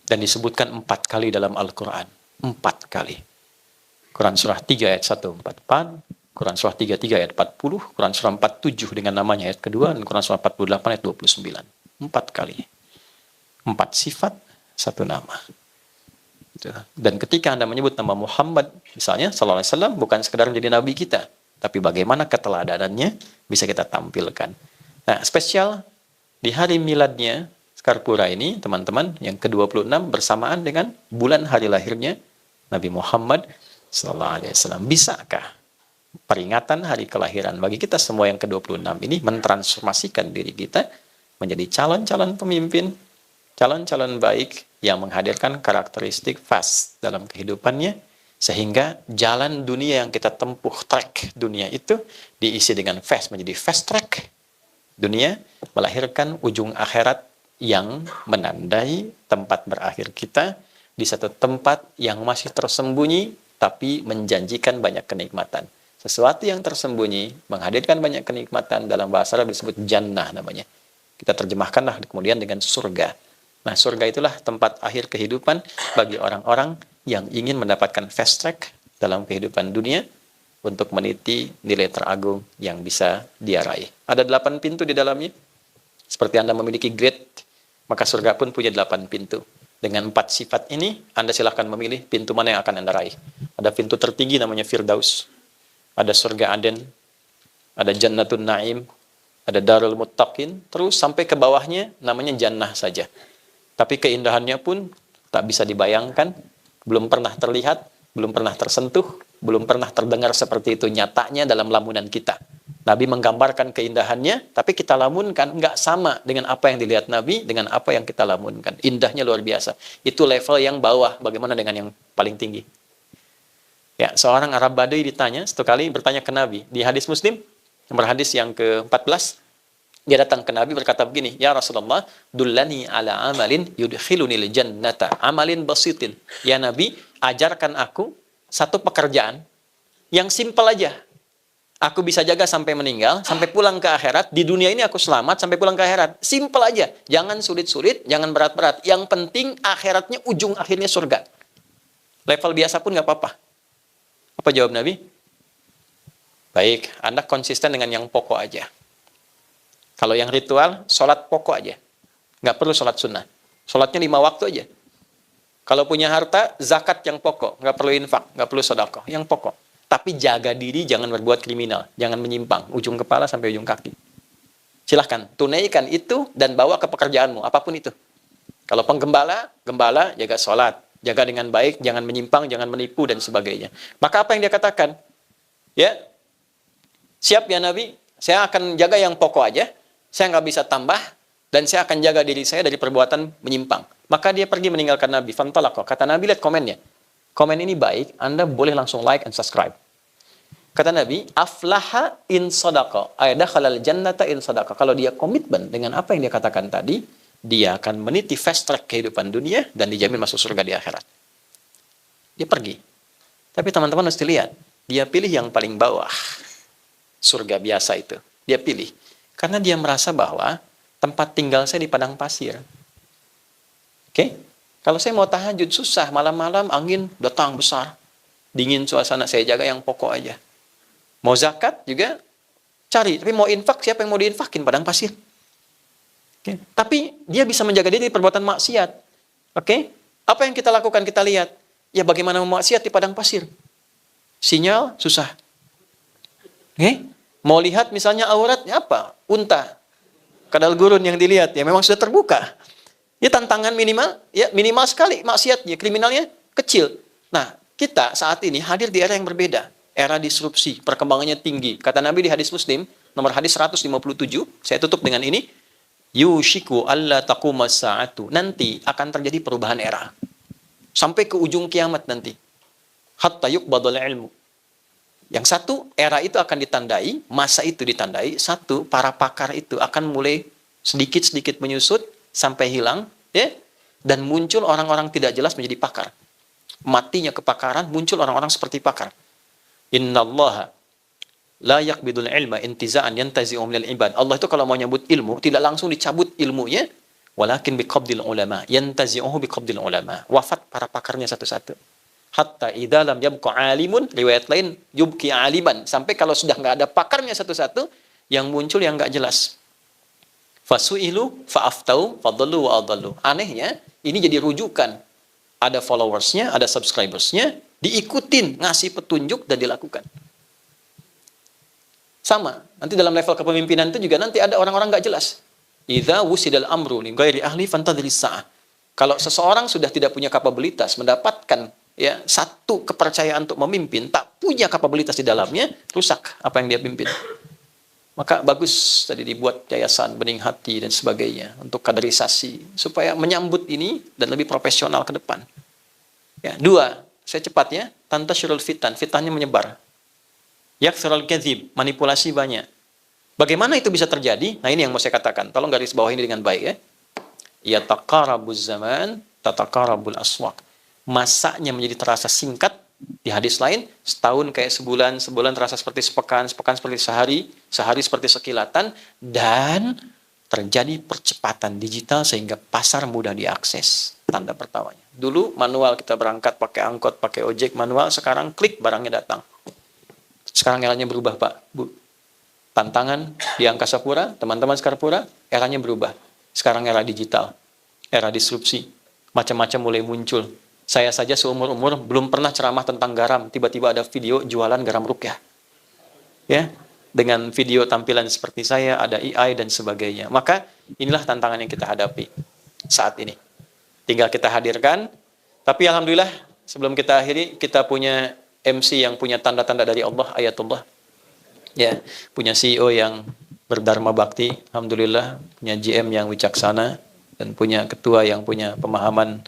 Dan disebutkan 4 kali dalam Al-Quran. 4 kali. Quran surah 3 ayat 144, Quran surah 33 ayat 40, Quran surah 47 dengan namanya ayat kedua, dan Quran surah 48 ayat 29. 4 kali. 4 sifat, 1 nama. Dan ketika Anda menyebut nama Muhammad, misalnya, sallallahu alaihi wasallam, bukan sekedar menjadi nabi kita, tapi bagaimana keteladanannya bisa kita tampilkan. Nah, spesial di hari miladnya Sekarpura ini, teman-teman, yang ke-26 bersamaan dengan bulan hari lahirnya Nabi Muhammad sallallahu alaihi wasallam. Bisakah peringatan hari kelahiran bagi kita semua yang ke-26 ini mentransformasikan diri kita menjadi calon-calon pemimpin, calon-calon baik yang menghadirkan karakteristik fast dalam kehidupannya, sehingga jalan dunia yang kita tempuh, track dunia itu diisi dengan fast, menjadi fast track dunia, melahirkan ujung akhirat yang menandai tempat berakhir kita di satu tempat yang masih tersembunyi tapi menjanjikan banyak kenikmatan. Sesuatu yang tersembunyi menghadirkan banyak kenikmatan, dalam bahasa Arab disebut jannah namanya. Kita terjemahkanlah kemudian dengan surga. Nah, surga itulah tempat akhir kehidupan bagi orang-orang yang ingin mendapatkan fast track dalam kehidupan dunia untuk meniti nilai teragung yang bisa dia raih. Ada 8 pintu di dalamnya. Seperti Anda memiliki grade, maka surga pun punya 8 pintu. Dengan 4 sifat ini, Anda silahkan memilih pintu mana yang akan Anda raih. Ada pintu tertinggi namanya Firdaus. Ada surga Aden. Ada Jannatun Naim. Ada Darul Muttaqin. Terus sampai ke bawahnya namanya Jannah saja. Tapi keindahannya pun tak bisa dibayangkan, belum pernah terlihat, belum pernah tersentuh, belum pernah terdengar seperti itu nyatanya dalam lamunan kita. Nabi menggambarkan keindahannya, tapi kita lamunkan nggak sama dengan apa yang dilihat Nabi, dengan apa yang kita lamunkan. Indahnya luar biasa. Itu level yang bawah, bagaimana dengan yang paling tinggi? Ya, seorang Arab Badui ditanya, satu kali bertanya ke Nabi, di hadis Muslim, nomor hadis yang ke-14, dia datang ke Nabi berkata begini, "Ya Rasulullah, dullani ala amalin yudkhilunil jannata, amalin basitin." Ya Nabi, ajarkan aku satu pekerjaan yang simpel aja. Aku bisa jaga sampai meninggal, sampai pulang ke akhirat. Di dunia ini aku selamat sampai pulang ke akhirat. Simpel aja. Jangan sulit-sulit, jangan berat-berat. Yang penting akhiratnya ujung akhirnya surga. Level biasa pun nggak apa-apa. Apa jawab Nabi? Baik, Anda konsisten dengan yang pokok aja. Kalau yang ritual, sholat pokok aja. Nggak perlu sholat sunnah. Sholatnya 5 waktu aja. Kalau punya harta, zakat yang pokok. Nggak perlu infak, nggak perlu sedekah. Yang pokok. Tapi jaga diri, jangan berbuat kriminal. Jangan menyimpang. Ujung kepala sampai ujung kaki. Silahkan, tunaikan itu dan bawa ke pekerjaanmu. Apapun itu. Kalau penggembala, gembala, jaga sholat. Jaga dengan baik, jangan menyimpang, jangan menipu, dan sebagainya. Maka apa yang dia katakan? Ya, siap ya Nabi, saya akan jaga yang pokok aja. Saya nggak bisa tambah, dan saya akan jaga diri saya dari perbuatan menyimpang. Maka dia pergi meninggalkan Nabi. Fantalaqo. Kata Nabi, lihat komennya. Komen ini baik, Anda boleh langsung like and subscribe. Kata Nabi, aflaha in sadaqa, ay dakhalal jannata in sadaqa. Kalau dia komitmen dengan apa yang dia katakan tadi, dia akan meniti fast track kehidupan dunia dan dijamin masuk surga di akhirat. Dia pergi. Tapi teman-teman mesti lihat, dia pilih yang paling bawah. Surga biasa itu. Dia pilih. Karena dia merasa bahwa tempat tinggal saya di padang pasir. Oke? Kalau saya mau tahajud susah, malam-malam angin datang besar. Dingin suasana, saya jaga yang pokok aja. Mau zakat juga cari, tapi mau infak, siapa yang mau diinfakin? Padang pasir. Oke? Tapi dia bisa menjaga diri dari perbuatan maksiat. Oke? Apa yang kita lakukan? Kita lihat. Ya bagaimana maksiat di padang pasir? Sinyal susah. Oke? Mau lihat misalnya auratnya apa? Unta. Kadal gurun yang dilihat ya memang sudah terbuka. Ya tantangan minimal, ya minimal sekali maksiatnya, kriminalnya kecil. Nah, kita saat ini hadir di era yang berbeda. Era disrupsi, perkembangannya tinggi. Kata Nabi di hadis Muslim, nomor hadis 157, saya tutup dengan ini. Yushiku alla taqumas sa'atu. Nanti akan terjadi perubahan era. Sampai ke ujung kiamat nanti. Hatta yuqbadul ilmu. Yang satu, era itu akan ditandai, masa itu ditandai. Satu, para pakar itu akan mulai sedikit-sedikit menyusut sampai hilang, ya. Dan muncul orang-orang tidak jelas menjadi pakar. Matinya kepakaran, muncul orang-orang seperti pakar. Innallaha la yaqbidul ilma intiza'an yantazi'u minal ibad. Allah itu kalau mau nyambut ilmu, tidak langsung dicabut ilmunya, walakin biqabdil ulama, yantazi'uhu biqabdil ulama. Wafat para pakarnya satu-satu. Hatta idza lam yabqa alimun, riwayat lain yubki aliman, sampai kalau sudah nggak ada pakarnya satu-satu, yang muncul yang nggak jelas. Fasu'ilu fa'aftau fadallu wa adallu. Anehnya, ini jadi rujukan. Ada followersnya, ada subscribersnya, diikutin, ngasih petunjuk dan dilakukan. Sama, nanti dalam level kepemimpinan itu juga nanti ada orang-orang nggak jelas. Idza wusidal amru li ghairi ahli fantadhiris sa'ah. Kalau seseorang sudah tidak punya kapabilitas mendapatkan ya satu kepercayaan untuk memimpin, tak punya kapabilitas di dalamnya, rusak apa yang dia pimpin. Maka bagus tadi dibuat yayasan bening hati dan sebagainya untuk kaderisasi supaya menyambut ini dan lebih profesional ke depan. Ya, dua, saya cepatnya, tantashirul fitan, fitnahnya menyebar. Yakthurul kadzib, manipulasi banyak. Bagaimana itu bisa terjadi? Nah, ini yang mau saya katakan. Tolong garis bawah ini dengan baik ya. Ya taqarabuz zaman, tataqarabul aswaq. Masanya menjadi terasa singkat. Di hadis lain, setahun kayak sebulan, sebulan terasa seperti sepekan, sepekan seperti sehari, sehari seperti sekilatan, dan terjadi percepatan digital sehingga pasar mudah diakses. Tanda pertamanya. Dulu manual kita berangkat pakai angkot, pakai ojek manual, sekarang klik barangnya datang. Sekarang eranya berubah Pak, Bu. Tantangan di Angkasa Pura, teman-teman Sekarpura, eranya berubah. Sekarang era digital, era disrupsi, macam-macam mulai muncul. Saya saja seumur-umur belum pernah ceramah tentang garam, tiba-tiba ada video jualan garam rukyah. Ya, dengan video tampilan seperti saya, ada AI dan sebagainya. Maka inilah tantangan yang kita hadapi saat ini. Tinggal kita hadirkan, tapi alhamdulillah sebelum kita akhiri, kita punya MC yang punya tanda-tanda dari Allah, ayatullah. Ya, punya CEO yang berdharma bakti, alhamdulillah, punya GM yang wicaksana, dan punya ketua yang punya pemahaman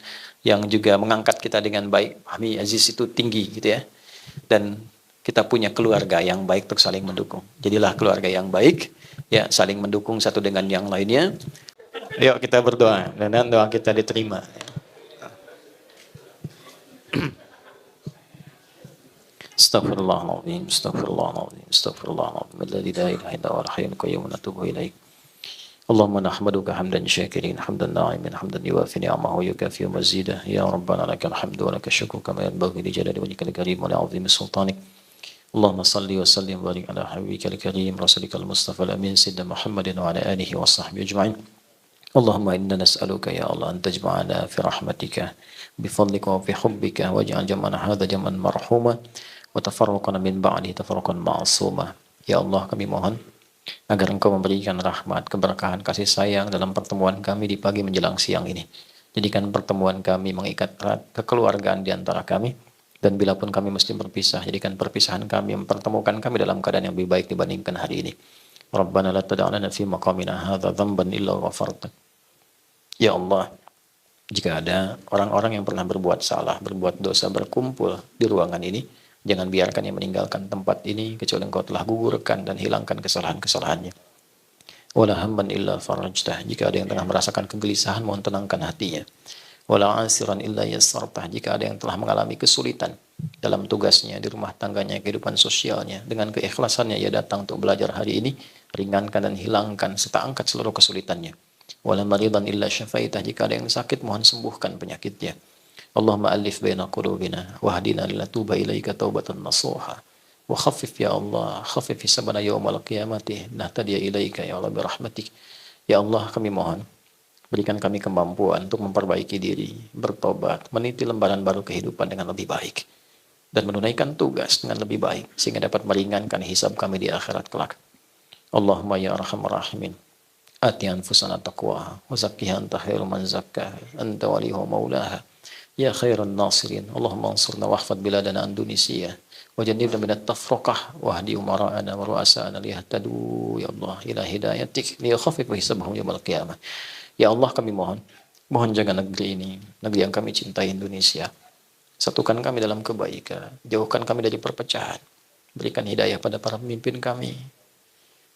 yang juga mengangkat kita dengan baik. Fahmi Aziz itu tinggi gitu ya. Dan kita punya keluarga yang baik untuk saling mendukung. Jadilah keluarga yang baik, ya saling mendukung satu dengan yang lainnya. Yuk kita berdoa, dan doa kita diterima. Astaghfirullahaladzim, astaghfirullahaladzim, astaghfirullahaladzim. Alladzi la ilaha illa huwal hayyul qayyum, natubu ilaik. Allahumma nahmaduka hamdan syakirin, hamdan na'imin, hamdan yuwafi ni'amahu yukafi mazidah. Ya Rabbana lakal hamdu wa lakal syukru kama yanbaghi li jalali wajhikal karim wa li 'azimi sultanik. Allahumma salli wa sallim wa barik ala habibikal karim rasulikal mustafa al-amin sayyidina Muhammadin wa ala alihi wa sahbihi ajma'in. Allahumma inna nas'aluka ya Allah an tajma'ana fi rahmatika bi fadlika wa fi hubbika waj'al jam'ana hadha jam'an marhuma wa tafarraqana min ba'di tafarraqan ma'suma. Ya Allah, kami mohon agar Engkau memberikan rahmat, keberkahan, kasih sayang dalam pertemuan kami di pagi menjelang siang ini. Jadikan pertemuan kami mengikat erat kekeluargaan di antara kami, dan bila pun kami mesti berpisah, jadikan perpisahan kami mempertemukan kami dalam keadaan yang lebih baik dibandingkan hari ini. Rabbana la tada'lana fi maqamina hadha dhanban illa ghafarta. Ya Allah, jika ada orang-orang yang pernah berbuat salah, berbuat dosa, berkumpul di ruangan ini, jangan biarkan yang meninggalkan tempat ini kecuali Engkau telah gugurkan dan hilangkan kesalahan-kesalahannya. Wala hamman illa farajtah. Jika ada yang tengah merasakan kegelisahan, mohon tenangkan hatinya. Wala asiran illa yassartah. Jika ada yang telah mengalami kesulitan dalam tugasnya, di rumah tangganya, kehidupan sosialnya, dengan keikhlasannya ia datang untuk belajar hari ini, ringankan dan hilangkan serta angkat seluruh kesulitannya. Wala maridan illa syafaitah. Jika ada yang sakit, mohon sembuhkan penyakitnya. Allahumma alif baina qulubina wahdina lila tuba ilaika taubatan nasuha wa khaffif ya Allah, khaffif hisabana yaumal qiyamati nahtadiya ilaika ya Allah birahmatik. Ya Allah, kami mohon berikan kami kemampuan untuk memperbaiki diri, bertobat, meniti lembaran baru kehidupan dengan lebih baik, dan menunaikan tugas dengan lebih baik sehingga dapat meringankan hisab kami di akhirat kelak. Allahumma ya arhamar rahimin, ati anfusana taqwaha wa zakkiha anta khairu man zakkaha anta waliyuha maulaha. Ya khairan nasirin, Allahumma ansurna wahfad biladana Indonesia wa jannibna minat tafraqah wahdi umara'ana wa ru'asa'ana liyahtadu ya Allah ila hidayatik liyakhafif hisabahum yaumil qiyamah. Ya Allah, kami mohon jaga negeri ini, negeri yang kami cintai, Indonesia. Satukan kami dalam kebaikan, jauhkan kami dari perpecahan. Berikan hidayah pada para pemimpin kami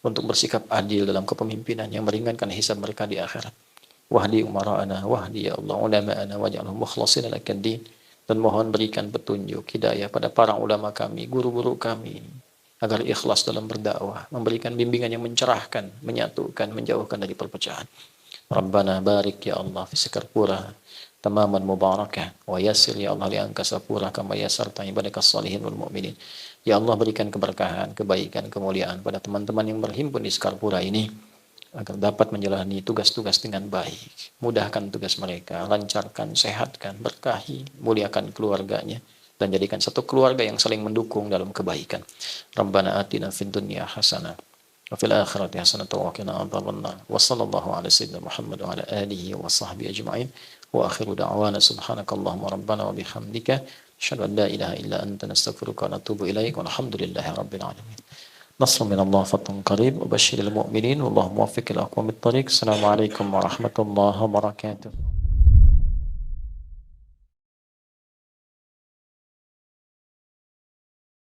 untuk bersikap adil dalam kepemimpinan yang meringankan hisab mereka di akhirat. Wahdi umara'ana, wahdi ya Allah, ulama'ana, waj'alhum mukhlasin lakad din. Dan mohon berikan petunjuk, hidayah pada para ulama kami, guru-guru kami, agar ikhlas dalam berdakwah, memberikan bimbingan yang mencerahkan, menyatukan, menjauhkan dari perpecahan. Rabbana barik ya Allah fi Sekarpura tamaman mubarakah wa yassir ya Allah li Angkasa Pura kama yassarta ibadakas salihin wal mu'minin. Ya Allah, berikan keberkahan, kebaikan, kemuliaan pada teman-teman yang berhimpun di Sekarpura ini, agar dapat menjalani tugas-tugas dengan baik. Mudahkan tugas mereka, lancarkan, sehatkan, berkahi, muliakan keluarganya, dan jadikan satu keluarga yang saling mendukung dalam kebaikan. Rabbana atina fid dunya hasanah wa fil akhirati hasanah wa qina adzabannar. Wa sallallahu ala sayyidina Muhammad wa ala alihi wa sahbihi ajma'in. Wa akhiru da'wana subhanakallahumma rabbana wa bihamdika Asyhadu an la ilaha illa anta nastaghfiruka wa natubu ilaik. Walhamdulillahi rabbil alamin. نصر من الله فتح قريب وبشر المؤمنين والله موفق إلى أقوم الطريق. السلام عليكم ورحمة الله وبركاته.